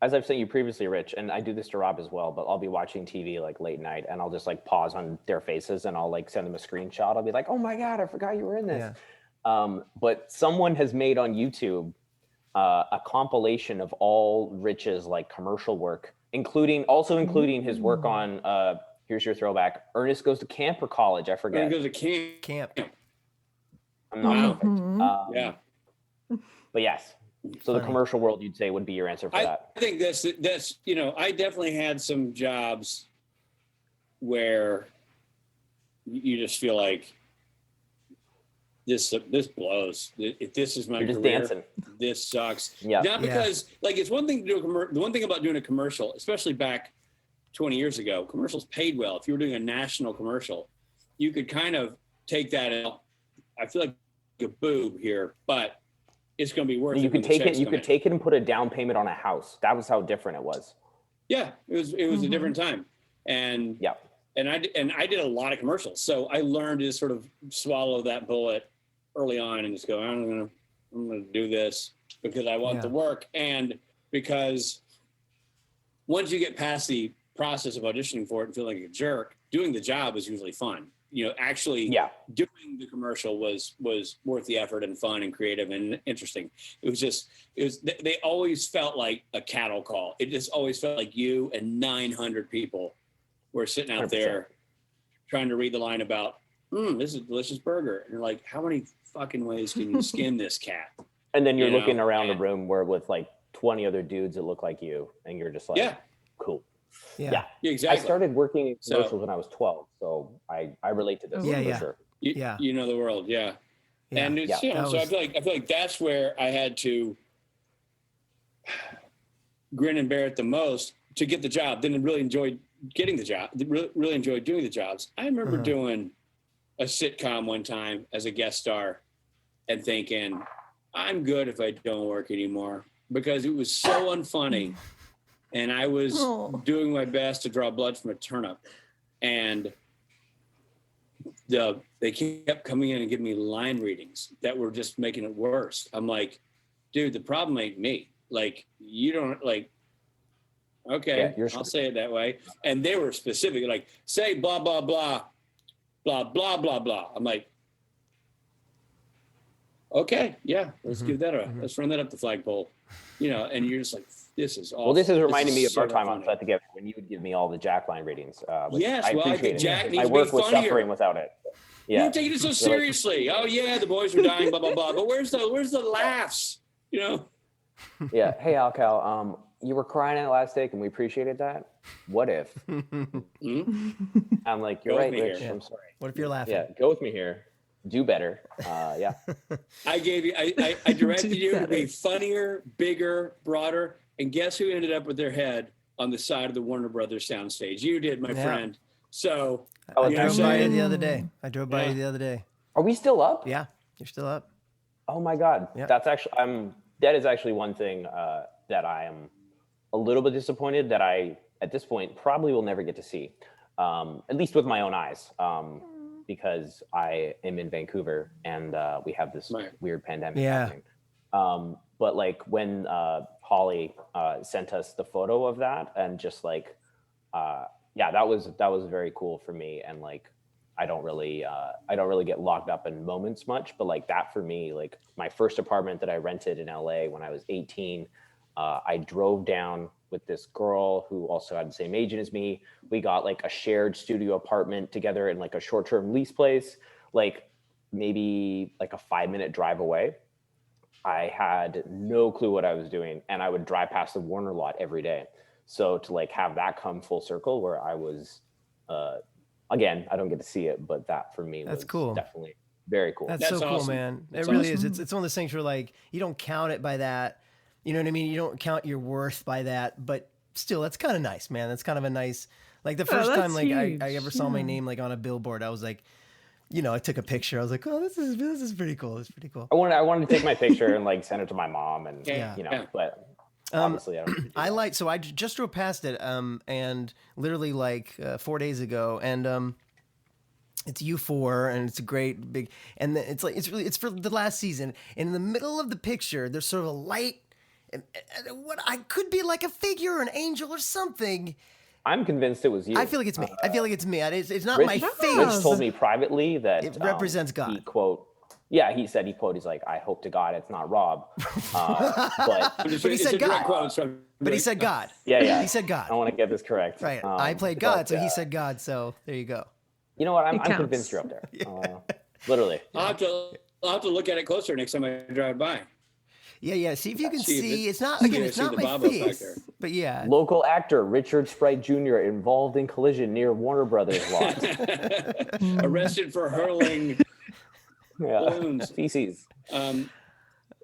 as I've said you previously, Rich, and I do this to Rob as well, but I'll be watching TV like late night and I'll just like pause on their faces and I'll like send them a screenshot. I'll be like, oh my God, I forgot you were in this. But someone has made on YouTube a compilation of all Rich's like commercial work, including his work on here's your throwback. Ernest Goes to Camp or College, I forget. Ernest Goes to Camp. I'm not perfect. Yeah. But yes. So the commercial world, you'd say, would be your answer for that. I think that's I definitely had some jobs where you just feel like this blows. If this is my You're just career, dancing. This sucks. Yeah. Not because like it's one thing to do the one thing about doing a commercial, especially back 20 years ago, commercials paid well. If you were doing a national commercial, you could kind of take that out. I feel like a boob here, but it's going to be worth it. You could take it. You could take it and put a down payment on a house. That was how different it was. Yeah, it was a different time, and and I did a lot of commercials, so I learned to sort of swallow that bullet early on and just go, I'm gonna do this because I want the work, and because once you get past the process of auditioning for it and feeling like a jerk, doing the job is usually fun. Actually doing the commercial was worth the effort and fun and creative and interesting. They always felt like a cattle call. It just always felt like you and 900 people were sitting out 100%. there trying to read the line about, this is a delicious burger. And you're like, how many fucking ways can you skin this cat? And then you're looking around the room with like 20 other dudes that look like you. And you're just like, cool. Yeah, exactly. I started working in commercials when I was 12, so I relate to this for sure. You know the world, and it's so I feel like that's where I had to grin and bear it the most to get the job. Then really enjoyed getting the job. Really enjoyed doing the jobs. I remember doing a sitcom one time as a guest star, and thinking, I'm good if I don't work anymore because it was so unfunny. And I was doing my best to draw blood from a turnip. And they kept coming in and giving me line readings that were just making it worse. I'm like, dude, the problem ain't me. Like, you don't like, okay, I'll say it that way. And they were specific, like, say blah, blah, blah, blah, blah, blah, blah. I'm like, okay, let's give that let's run that up the flagpole. And you're just like, this is awful. Well, this is reminding me of our time on set together when you would give me all the Jack line readings. Yes, I think Jack needs I to be work with funnier. Suffering without it. Yeah. You're taking it so seriously. Oh yeah, the boys are dying, blah blah blah. But where's the laughs? Yeah. Hey Alcal, you were crying at last take, and we appreciated that. What if? I'm like, you're right, Rich. I'm sorry. What if you're laughing? Yeah, go with me here. Do better. I gave you. I directed you to be funnier, bigger, broader. And guess who ended up with their head on the side of the Warner Brothers soundstage? You did, my friend. So I drove by you the other day. the other day. Are we still up? Yeah, you're still up. Oh my God. Yeah. That's actually that is actually one thing that I am a little bit disappointed that I at this point probably will never get to see. At least with my own eyes. Because I am in Vancouver and we have this weird pandemic happening. But like when Holly sent us the photo of that and just like, that was very cool for me. And like, I don't really get locked up in moments much, but like that for me, like my first apartment that I rented in LA when I was 18, I drove down with this girl who also had the same agent as me. We got like a shared studio apartment together in like a short-term lease place, like maybe like a 5-minute drive away. I had no clue what I was doing, and I would drive past the Warner lot every day. So to like have that come full circle where I was, again, I don't get to see it, but that for me was cool. Definitely very cool. That's so cool, awesome. Man. It really is. It's one of those things where like, you don't count it by that. You know what I mean? You don't count your worth by that, but still, that's kind of nice, man. That's kind of a nice, like the first time like I ever saw my name like on a billboard, I was like, I took a picture. I was like, oh, this is pretty cool. It's pretty cool. I wanted to take my picture and like send it to my mom and but obviously I so I just drove past it and literally like 4 days ago and it's U4 and it's a great big and it's like it's for the last season and in the middle of the picture there's sort of a light. what I could be like a figure, an angel, or something. I'm convinced it was you. I feel like it's me. It's not Rich, my face. Rich told me privately that it represents God. He quote. Yeah, he said he's like, I hope to God it's not Rob. But he said God. But he said God. Yeah. He said God. I want to get this correct. Right. I played God, so he said God. So there you go. You know what? I'm convinced you're up there. Literally. I'll have to look at it closer next time I drive by. Yeah. See if you can see. It's not my face, but yeah. Local actor Richard Sprite Jr. involved in collision near Warner Brothers lot. Arrested for hurling balloons. Feces.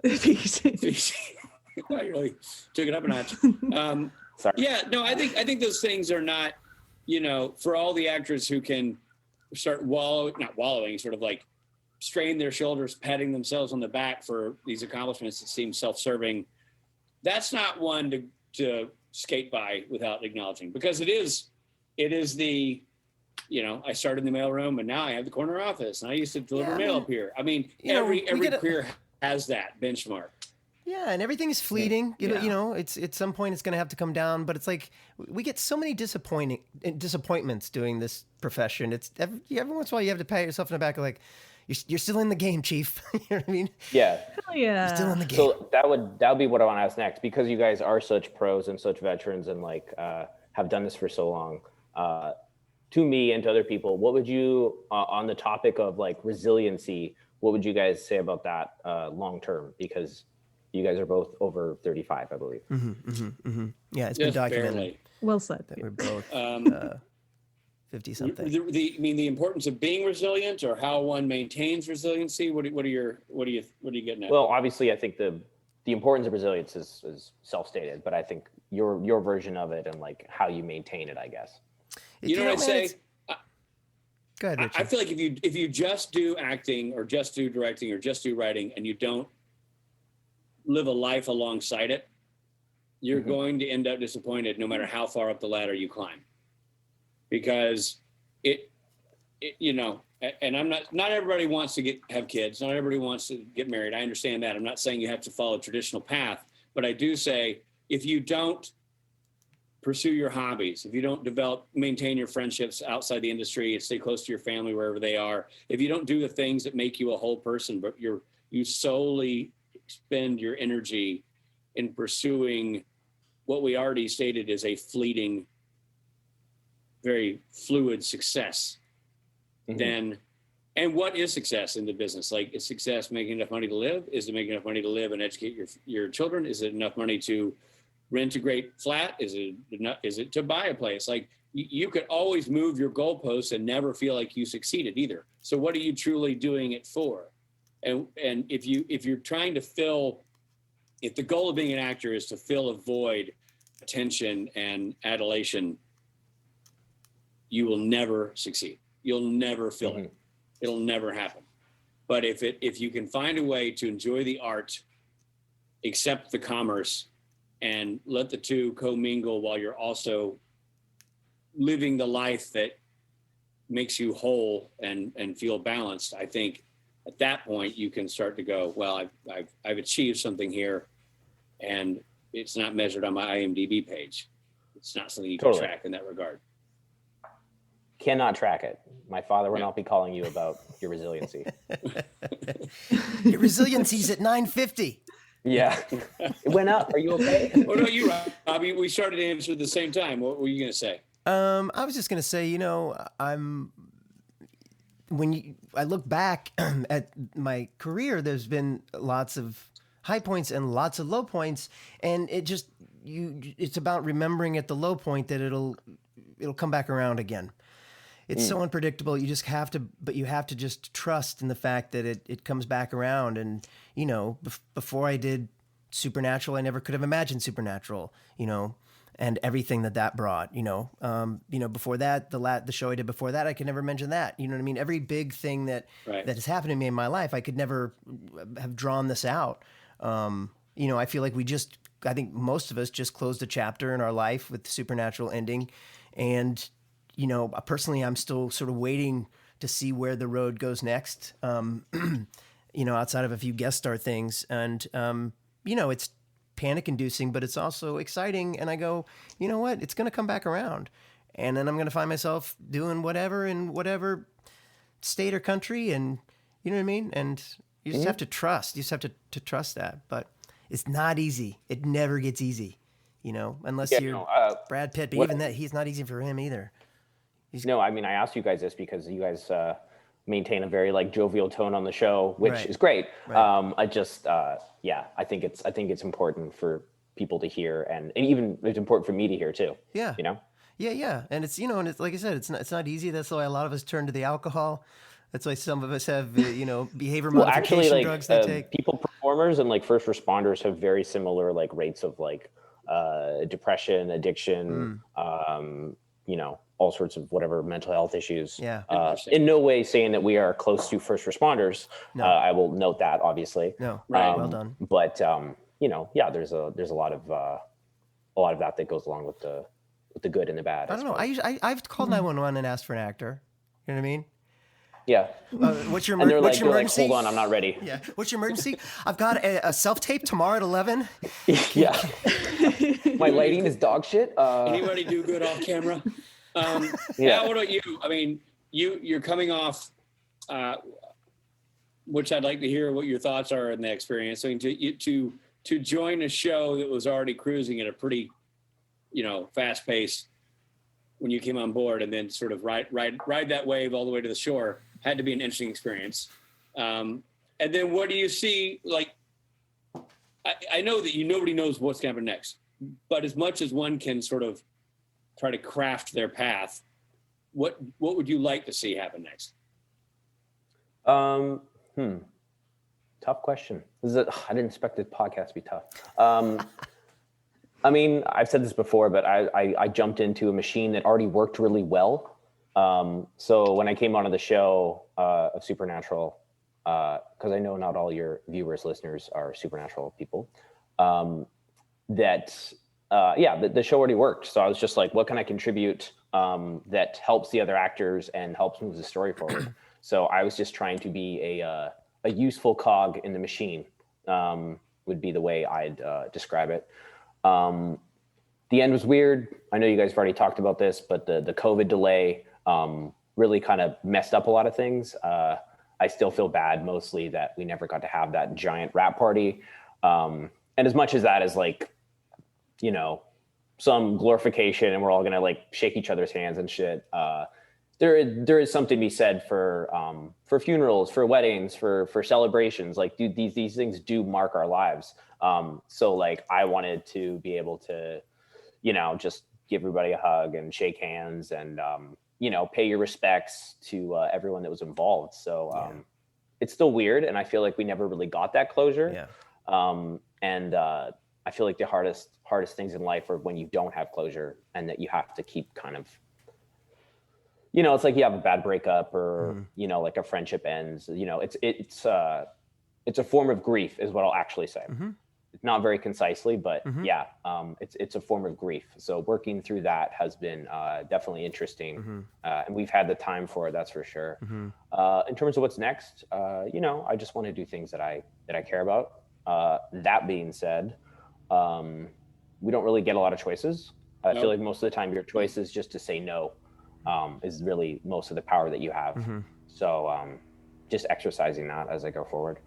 Feces. I really took it up a notch. Sorry. Yeah, no, I think those things are not, for all the actors who can start sort of like strain their shoulders, patting themselves on the back for these accomplishments that seem self-serving. That's not one to skate by without acknowledging, because it is the, I started in the mailroom and now I have the corner office and I used to deliver mail up here. I mean, every career has that benchmark. Yeah, and everything is fleeting. It's at some point it's going to have to come down. But it's like we get so many disappointments doing this profession. It's every once in a while you have to pat yourself in the back, like you're still in the game, Chief. You know what I mean? Yeah. Hell yeah. You're still in the game. So that would be what I want to ask next, because you guys are such pros and such veterans and have done this for so long. To me and to other people, what would you on the topic of like resiliency? What would you guys say about that long term? Because you guys are both over 35, I believe. Yeah, it's been documented. Barely. Well said. That we're both 50-something. The importance of being resilient, or how one maintains resiliency? What are you getting at? Well, obviously, I think the importance of resilience is self-stated, but I think your version of it and like how you maintain it, I guess. You know what I say? Go ahead, Richard. I feel like if you just do acting or just do directing or just do writing and you don't live a life alongside it, you're going to end up disappointed no matter how far up the ladder you climb. Because and I'm not everybody wants to have kids. Not everybody wants to get married. I understand that. I'm not saying you have to follow a traditional path, but I do say if you don't pursue your hobbies, if you don't maintain your friendships outside the industry and stay close to your family wherever they are, if you don't do the things that make you a whole person, but you solely spend your energy in pursuing what we already stated is a fleeting, very fluid success, then, and what is success in the business? Like, is success making enough money to live? Is it making enough money to live and educate your children? Is it enough money to rent a great flat? Is it to buy a place? Like, you could always move your goalposts and never feel like you succeeded either. So what are you truly doing it for? And if you're trying to if the goal of being an actor is to fill a void, attention and adulation, you will never succeed. You'll never fill it. It'll never happen. But if you can find a way to enjoy the art, accept the commerce, and let the two commingle while you're also living the life that makes you whole and feel balanced, I think at that point you can start to go, well, I've achieved something here, and it's not measured on my IMDb page. It's not something you can track in that regard. Cannot track it. My father will not be calling you about your resiliency. Your resiliency's at 950. Yeah. It went up. Are you okay? What about you, Robbie? We started answering at the same time. What were you going to say? I was just going to say, I look back at my career, there's been lots of high points and lots of low points, and it's about remembering at the low point that it'll come back around again. It's so unpredictable. You have to just trust in the fact that it comes back around. And, before I did Supernatural, I never could have imagined Supernatural, and everything that brought, before that, the show I did before that, I could never mention that, you know what I mean? Every big thing that has happened to me in my life, I could never have drawn this out. I feel like I think most of us just closed a chapter in our life with the Supernatural ending. And, personally, I'm still sort of waiting to see where the road goes next, outside of a few guest star things. And, it's panic-inducing, but it's also exciting. And I go, you know what? It's going to come back around. And then I'm going to find myself doing whatever in whatever state or country. And you know what I mean? And you just have to trust. You just have to trust that. But it's not easy. It never gets easy, you know, unless you're Brad Pitt. But even that, he's not easy for him either. No, I mean, I asked you guys this because you guys maintain a very like jovial tone on the show, which is great. Right. I just, I think it's important for people to hear, and even it's important for me to hear too. Yeah. You know? Yeah. And it's, you know, and it's like I said, it's not easy. That's why a lot of us turn to the alcohol. That's why some of us have, you know, behavior modification drugs they take. People, performers and like first responders have very similar like rates of like depression, addiction, you know, all sorts of whatever mental health issues. Yeah. In no way saying that we are close to first responders. No. I will note that, obviously. No. Right. Well done. But you know, yeah, there's a lot of that goes along with the good and the bad. I don't know. I've called 911 and asked for an actor. You know what I mean? Yeah. What's your and they're what's like, your emergency? Hold on, I'm not ready. Yeah. What's your emergency? I've got a self-tape tomorrow at 11. Yeah. My lighting is dog shit. Anybody do good off camera? Yeah. What about you? I mean, you're coming off, which I'd like to hear what your thoughts are in the experience. I mean, to join a show that was already cruising at a pretty, you know, fast pace when you came on board, and then sort of ride that wave all the way to the shore had to be an interesting experience. And then what do you see? Like, I know that nobody knows what's going to happen next, but as much as one can sort of try to craft their path, what would you like to see happen next? Tough question. I didn't expect this podcast to be tough. I mean, I've said this before, but I jumped into a machine that already worked really well. So when I came onto the show of Supernatural, because I know not all your viewers, listeners are Supernatural people, the show already worked. So I was just like, what can I contribute that helps the other actors and helps move the story forward? So I was just trying to be a useful cog in the machine, would be the way I'd describe it. The end was weird. I know you guys have already talked about this, but the COVID delay really kind of messed up a lot of things. I still feel bad mostly that we never got to have that giant wrap party. And as much as that is like, you know, some glorification and we're all gonna like shake each other's hands and shit. There is something to be said for funerals, for weddings, for celebrations. Like, dude, these things do mark our lives. So like, I wanted to be able to, you know, just give everybody a hug and shake hands and, you know, pay your respects to everyone that was involved. So it's still weird, and I feel like we never really got that closure. Yeah. And I feel like the hardest things in life are when you don't have closure, and that you have to keep kind of, you know, it's like you have a bad breakup or, you know, like a friendship ends, you know, it's a form of grief is what I'll actually say. Not very concisely, but it's a form of grief. So working through that has been definitely interesting. And we've had the time for it, that's for sure. In terms of what's next, you know, I just want to do things that I care about. That being said, we don't really get a lot of choices. I feel like most of the time your choice is just to say no. Is really most of the power that you have. So just exercising that as I go forward.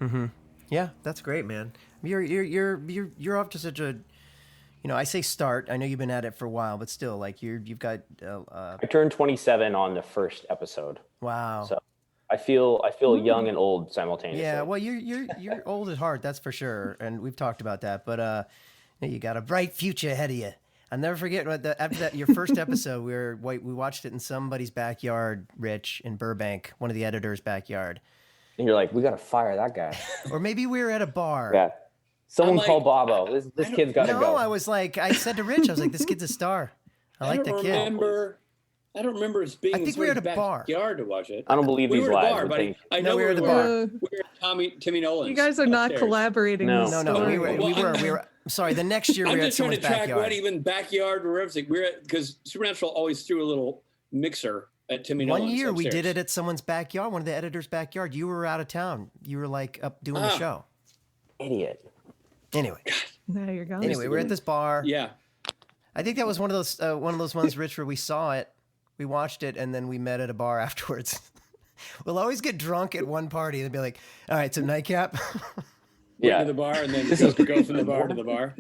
Yeah, that's great, man. You're off to such a, you know, I say start. I know you've been at it for a while, but still, like you've got. I turned 27 on the first episode. Wow. So I feel young and old simultaneously. Yeah, well, you're old at heart, that's for sure, and we've talked about that. But you got a bright future ahead of you. I'll never forget after that your first episode. We watched it in somebody's backyard, Rich, in Burbank, one of the editors' backyard. And you're like, we got to fire that guy. Or maybe we were at a bar. Yeah. Someone call Bobo. This kid's got to go. No, I was like, I said to Rich, I was like, this kid's a star. I like the kid. I don't remember us being in somebody's backyard to watch it. I don't believe these lies. I know we were at the bar. We were at Timmy Nolan's. You guys are not collaborating. No. We were. Sorry, the next year we were at someone's backyard. I'm just trying to track what even backyard or everything. Because Supernatural always threw a little mixer at Timmy Nolan's. 1 year we did it at someone's backyard, one of the editors' backyard. You were out of town. You were like up doing the show. Idiot. Anyway, Now you're going. Anyway, we're at this bar. Yeah. I think that was one of those ones, Rich, where we saw it, we watched it, and then we met at a bar afterwards. We'll always get drunk at one party and be like, "All right, so nightcap." Went to the bar and then go from the bar to the bar.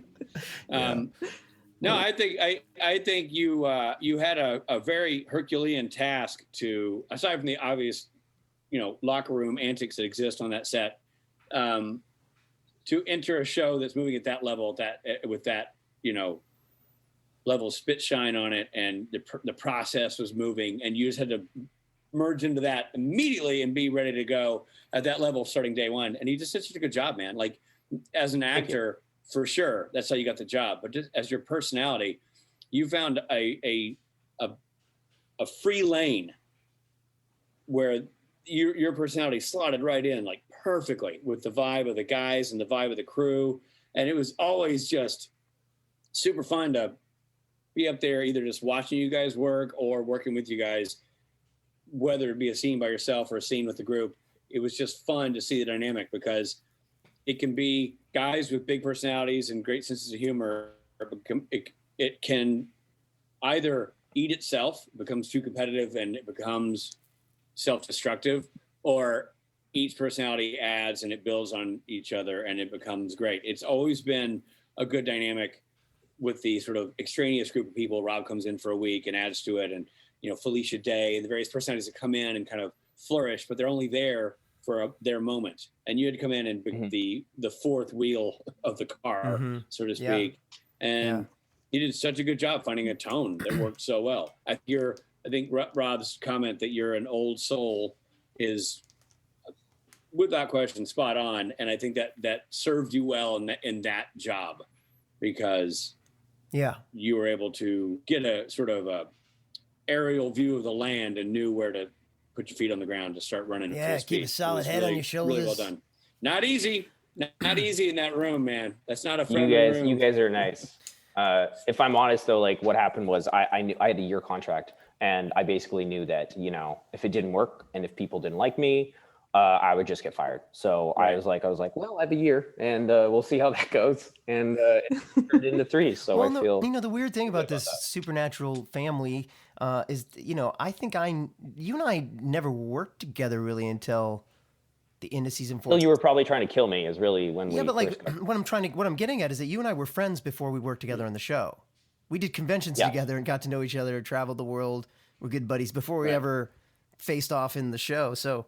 No, I think you had a very Herculean task to, aside from the obvious, locker room antics that exist on that set, to enter a show that's moving at that level, with that level of spit shine on it, and the process was moving, and you just had to merge into that immediately and be ready to go at that level starting day one. And you just did such a good job, man. Like, as an actor, for sure, that's how you got the job. But just as your personality, you found a free lane where your personality slotted right in, like, perfectly with the vibe of the guys and the vibe of the crew. And it was always just super fun to be up there, either just watching you guys work or working with you guys, whether it be a scene by yourself or a scene with the group. It was just fun to see the dynamic, because it can be guys with big personalities and great senses of humor. It can either eat itself, becomes too competitive and it becomes self-destructive, or each personality adds and it builds on each other and it becomes great. It's always been a good dynamic with the sort of extraneous group of people. Rob comes in for a week and adds to it, and Felicia Day, the various personalities that come in and kind of flourish, but they're only there for their moment. And you had to come in and be the fourth wheel of the car, so to speak. Yeah. And you did such a good job finding a tone that worked so well. I think Rob's comment that you're an old soul is, without question, spot on. And I think that served you well in that job, because you were able to get a sort of a aerial view of the land and knew where to put your feet on the ground to start running. Yeah, keep a solid head on your shoulders. Really well done. Not easy. Not easy in that room, man. That's not a friendly room. You guys are nice. If I'm honest though, like, what happened was I knew I had a year contract, and I basically knew that, if it didn't work and if people didn't like me, I would just get fired. So I was like, well, I have a year, and we'll see how that goes. And it turned into 3. So I feel. The weird thing about this supernatural family is, I think you and I never worked together really until the end of season 4. Well, you were probably trying to kill me, is really when we. Yeah, but like what I'm getting at is that you and I were friends before we worked together on the show. We did conventions together and got to know each other, traveled the world. We're good buddies before we ever faced off in the show. So.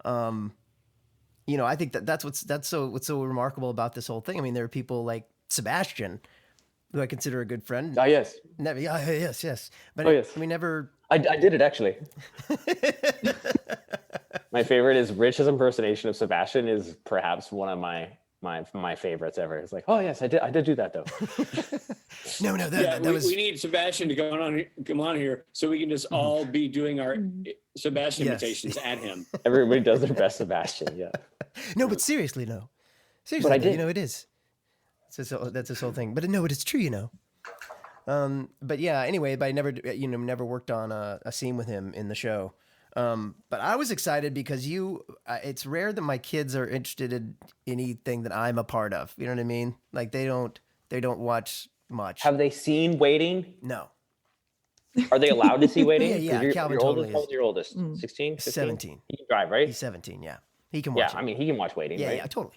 I think that's what's so remarkable about this whole thing. I mean, there are people like Sebastian, who I consider a good friend. Oh, yes. Never, yes. But we never. I did it, actually. My favorite is Rich's impersonation of Sebastian is perhaps one of my favorites ever. It's like, oh yes, I did do that though. We need Sebastian to come on here so we can just all be doing our Sebastian imitations at him. Everybody does their best Sebastian. Yeah. No, but seriously, but I did. It is. That's this whole thing. But no, it is true, But yeah, anyway, but I never worked on a scene with him in the show. But I was excited because it's rare that my kids are interested in anything that I'm a part of. You know what I mean? Like they don't watch much. Have they seen Waiting? No. Are they allowed to see Waiting? Yeah. Calvin totally is. How old is your oldest? 16? 17. He can drive, right? He's 17. Yeah. He can watch. Yeah. I mean, he can watch Waiting. Right? Yeah. Totally.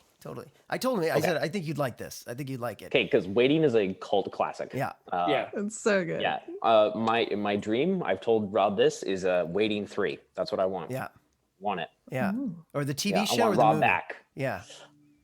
I told him, I said, I think you'd like this. I think you'd like it. Okay. Because Waiting is a cult classic. Yeah. It's so good. Yeah. My dream, I've told Rob this, is Waiting 3. That's what I want. Yeah. Want it. Yeah. Or the TV show I want or the Rob movie. back. Yeah.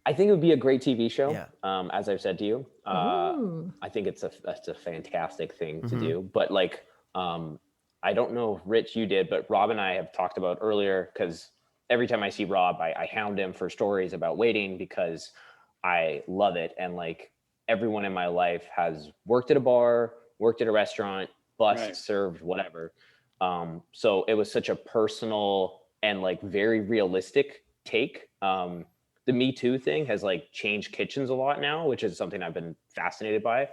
I think it would be a great TV show. Yeah. As I've said to you, I think it's a fantastic thing to do. But like, I don't know if Rich, you did, but Rob and I have talked about earlier, because every time I see Rob, I hound him for stories about Waiting because I love it. And like everyone in my life has worked at a bar, worked at a restaurant, bussed, served, whatever. So it was such a personal and like very realistic take. The Me Too thing has like changed kitchens a lot now, which is something I've been fascinated by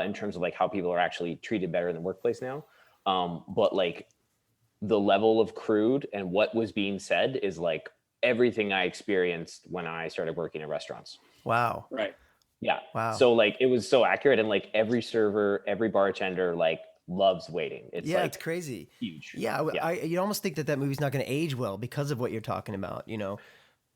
in terms of like how people are actually treated better in the workplace now. But like the level of crude and what was being said is like everything I experienced when I started working in restaurants. Wow. Right. Yeah. Wow. So like it was so accurate, and like every server, every bartender like loves waiting. It's it's crazy. Huge. Yeah, you almost think that movie's not going to age well because of what you're talking about,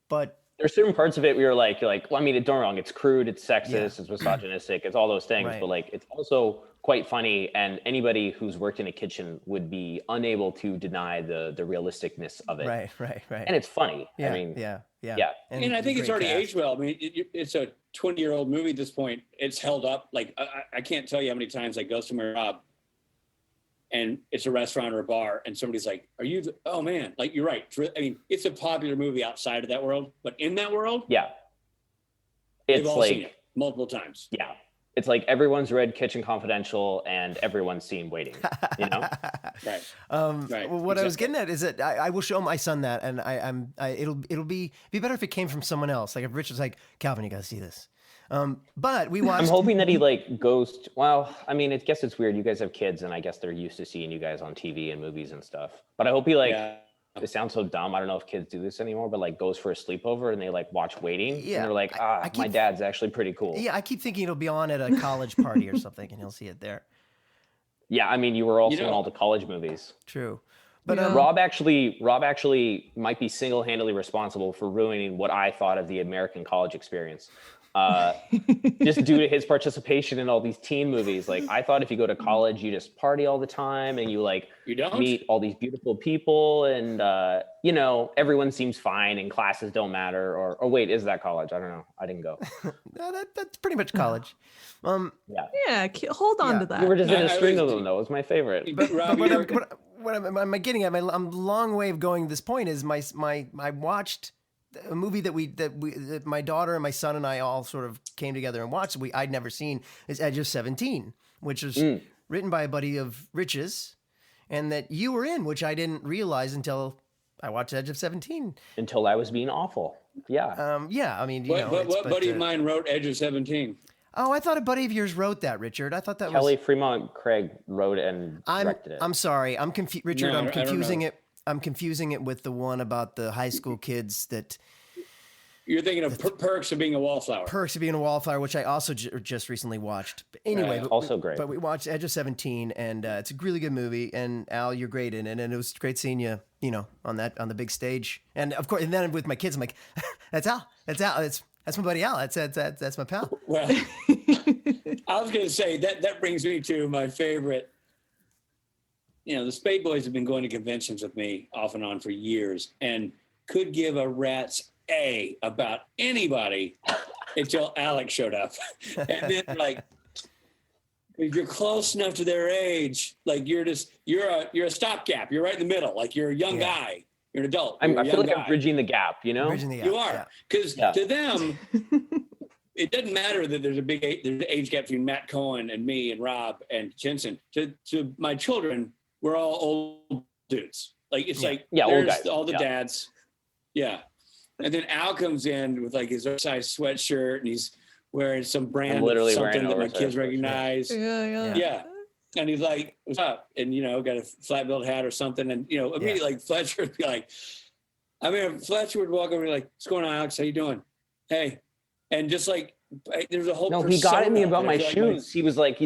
But there's certain parts of it where you're like, well, I mean, don't get me wrong, it's crude, it's sexist, it's misogynistic, it's all those things, Right. but like it's also quite funny, and anybody who's worked in a kitchen would be unable to deny the realisticness of it. Right. And it's funny. Yeah, I mean, yeah. And I think it's already cast. aged well. I mean, it's a 20-year-old movie at this point. It's held up. Like I can't tell you how many times I go somewhere up, and it's a restaurant or a bar, and somebody's like, "Are you?" Oh man, like you're right. I mean, it's a popular movie outside of that world, but in that world, yeah, they've it's all like seen it multiple times. Yeah, it's like everyone's read Kitchen Confidential and everyone's seen Waiting. Right. Right. Well, what I was getting at is that I will show my son that, and it'll be better if it came from someone else. Like if Rich was like, Calvin, you got to see this. But we watched. I'm hoping that he like goes. Well, I mean, I guess it's weird. You guys have kids, and I guess they're used to seeing you guys on TV and movies and stuff. But I hope he like. Yeah. It sounds so dumb. I don't know if kids do this anymore, but like goes for a sleepover and they like watch Waiting. Yeah. And they're like, my dad's actually pretty cool. Yeah, I keep thinking it'll be on at a college party or something, and he'll see it there. Yeah, I mean, you were also in all the college movies. True. But Rob actually might be single-handedly responsible for ruining what I thought of the American college experience. Just due to his participation in all these teen movies. Like I thought if you go to college, you just party all the time and you don't meet all these beautiful people and everyone seems fine and classes don't matter or wait, is that college? I don't know. I didn't go. No, that's pretty much college. Yeah, hold on to that. You were just in a string of them though. It was my favorite. But what am I getting at? I'm long way of going to this point is I watched a movie that my daughter and my son and I all sort of came together and watched. I'd never seen is Edge of 17, which was written by a buddy of Rich's, and that you were in, which I didn't realize until I watched Edge of 17. Until I was being awful. Yeah. Yeah. I mean, what buddy of mine wrote Edge of 17? Oh, I thought a buddy of yours wrote that, Richard. I thought that Kelly Fremont Craig wrote and directed it. I'm sorry. I'm confused, Richard. No, I'm confusing it. I'm confusing it with the one about the high school kids that. You're thinking of Perks of Being a Wallflower. Perks of Being a Wallflower, which I also just recently watched. But anyway, also great. But we watched Edge of 17, and it's a really good movie. And Al, you're great in it, and it was great seeing you, on the big stage. And of course, and then with my kids, I'm like, that's Al. That's my buddy Al. That's my pal. Well, I was going to say that brings me to my favorite. The Spade Boys have been going to conventions with me off and on for years, and could give a rat's A about anybody until Alex showed up. And then if you're close enough to their age, like you're a stopgap. You're right in the middle. Like you're a young guy. You're an adult. I feel like I'm bridging the gap, Bridging the gap. You are. Because to them, it doesn't matter that there's an age gap between Matt Cohen and me and Rob and Jensen. To my children, we're all old dudes. Like it's old guys. All the dads. Yeah. And then Al comes in with his oversized sweatshirt and he's wearing some brand of something that my kids recognize. Yeah. And he's like, what's up? And, got a flat billed hat or something. And, immediately Fletcher would be like, Fletcher would walk over and be like, what's going on, Alex? How you doing? Hey. And just there's a whole No, he got at me about my shoes. He's like,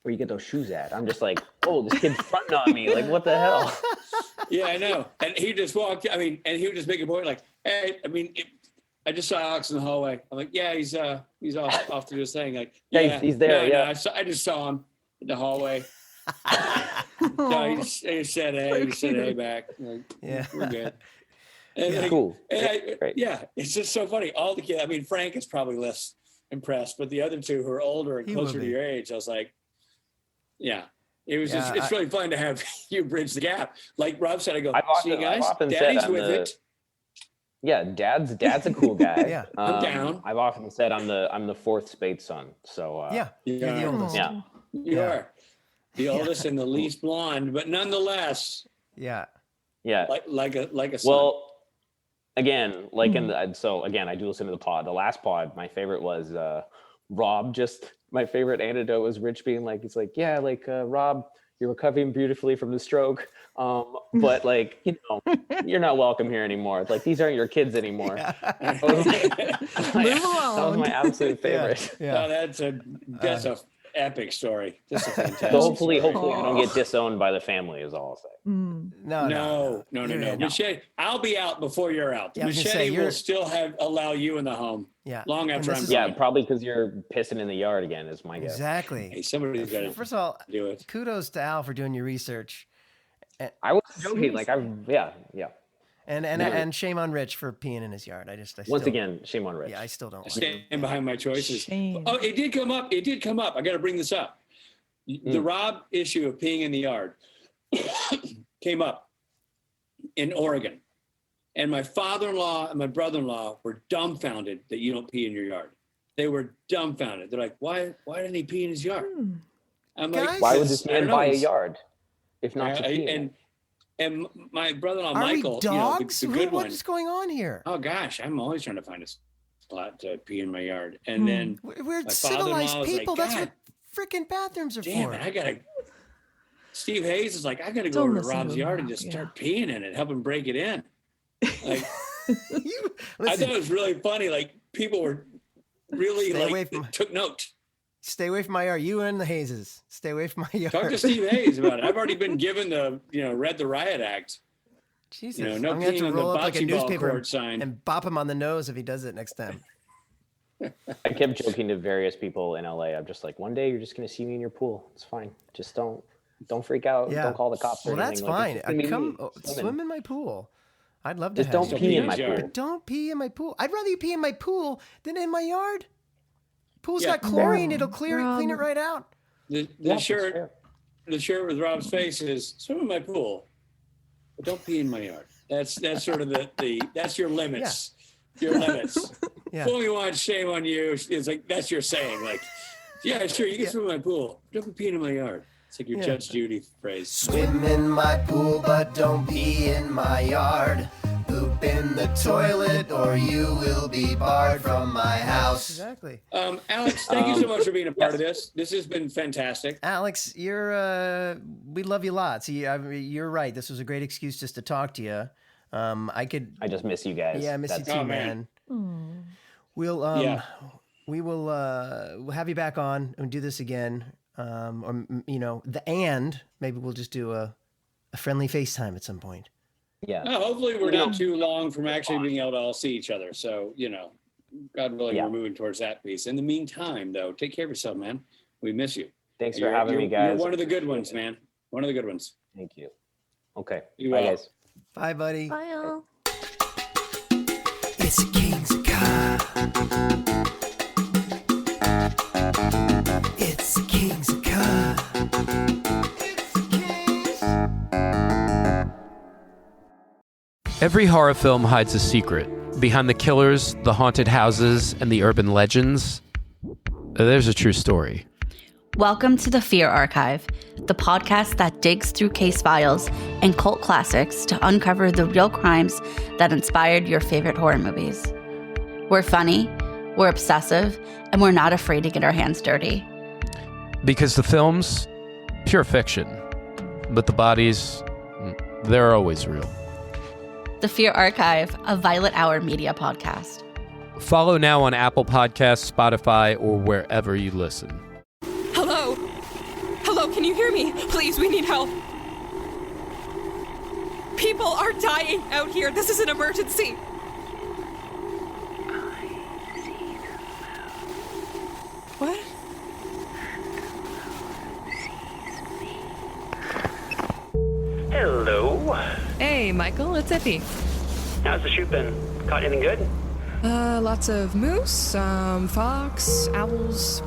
where you get those shoes at? I'm just like, oh, this kid's fronting on me. Like, what the hell? Yeah, I know. And he just walked, and he would just make a point like, hey, I just saw Alex in the hallway. I'm like, yeah, he's off to do his thing. Like, yeah, he's there. No, I just saw him in the hallway. No, he said hey. He said hey back. Like, yeah, we're good. And cool. Yeah, it's just so funny. All the kids. Frank is probably less impressed, but the other two who are older and closer to your age, I was like, yeah. It was it's really fun to have you bridge the gap. Like Rob said, I go, see you guys, Daddy's with it. Yeah, Dad's a cool guy. Yeah, I'm down. I've often said I'm the fourth Spade son. So you're the oldest. Yeah, you are the oldest and the least blonde, but nonetheless, yeah, like a son. Well, again, I do listen to the pod. The last pod, my favorite was Rob. My favorite anecdote was Rich being like, he's like, yeah, Rob, You're recovering beautifully from the stroke. But like, you know, you're not welcome here anymore. Like, these aren't your kids anymore. That was my absolute favorite. Yeah. Oh, that's a epic story. Just a fantastic. So hopefully I don't get disowned by the family is all I'll say. No. Michelle, I'll be out before you're out. Yeah, Michelle will still allow you in the home. Yeah. Long after I'm gone. Probably because you're pissing in the yard again is my guess. Exactly. Hey, somebody's got to First of all, do it. Kudos to Al for doing your research. I was joking. Like yeah. And shame on Rich for peeing in his yard. Once again, shame on Rich. Yeah, I still don't. I stand behind my choices. Shame. Oh, it did come up. I got to bring this up. The Rob issue of peeing in the yard came up in Oregon, and my father-in-law and my brother-in-law were dumbfounded that you don't pee in your yard. They were dumbfounded. They're like, "Why didn't he pee in his yard?" I'm like, "Why would this man buy a yard if not to pee?" And my brother-in-law, Are Michael, we dogs? the good one. What's going on here? Oh gosh, I'm always trying to find a spot to pee in my yard. And then we're civilized people. Like, that's what freaking bathrooms are for. Man, Steve Hayes is like, I gotta go over to Rob's yard and just start peeing in it, help him break it in. Like, I thought it was really funny. Like, people were really took note. Stay away from my yard. You and the Hayeses. Stay away from my yard. Talk to Steve Hayes about it. I've already been given the, read the riot act. Jesus. No I'm going to have to roll up like a newspaper sign and bop him on the nose if he does it next time. I kept joking to various people in LA. I'm just like, one day you're just going to see me in your pool. It's fine. Just don't freak out. Yeah. Don't call the cops or anything. Well, that's fine. Come swim in my pool. I'd love to just don't pee in my pool. But don't pee in my pool. I'd rather you pee in my pool than in my yard. Pool's got chlorine. It'll clean it right out. The shirt with Rob's face is swim in my pool, but don't pee in my yard. That's sort of that's your limits. Yeah. Your limits. Yeah. Fool me once, shame on you. It's like that's your saying. Like, yeah, sure, you can swim in my pool. Don't be peeing in my yard. It's like your Judge Judy phrase. Swim in my pool, but don't pee in my yard. Poop in the toilet or you will be barred from my house. Exactly. Alex, thank you so much for being a part of this. This has been fantastic. Alex, we love you lots. You're right. This was a great excuse just to talk to you. I just miss you guys. Yeah, I miss you too, man. We'll we'll have you back on and do this again. Maybe we'll just do a friendly FaceTime at some point. Yeah. Hopefully we're not too long from actually being able to all see each other. So, God willing, we're moving towards that piece. In the meantime, though, take care of yourself, man. We miss you. Thanks for having me, guys. You're one of the good ones, man. One of the good ones. Thank you. Okay. Bye, guys. Bye, buddy. Bye, all. It's a King's car. It's a King's car. Every horror film hides a secret. Behind the killers, the haunted houses, and the urban legends, there's a true story. Welcome to the Fear Archive, the podcast that digs through case files and cult classics to uncover the real crimes that inspired your favorite horror movies. We're funny, we're obsessive, and we're not afraid to get our hands dirty. Because the films, pure fiction. But the bodies, they're always real. The Fear Archive, a Violet Hour media podcast. Follow now on Apple Podcasts, Spotify, or wherever you listen. Hello? Hello, can you hear me? Please, we need help. People are dying out here. This is an emergency. What? Hello. Hey, Michael, it's Effie. How's the shoot been? Caught anything good? Lots of moose, fox, owls.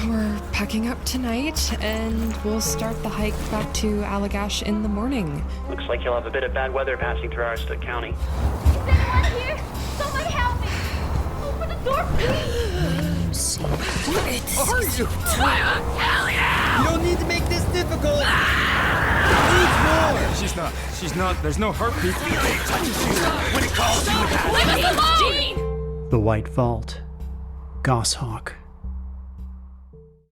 We're packing up tonight, and we'll start the hike back to Allagash in the morning. Looks like you'll have a bit of bad weather passing through Arstook County. Is anyone here? Somebody help me! Open the door, please! What are you? You don't need to make this difficult! She's not. There's no heartbeat. When it calls you, leave us alone! The White Vault. Goshawk.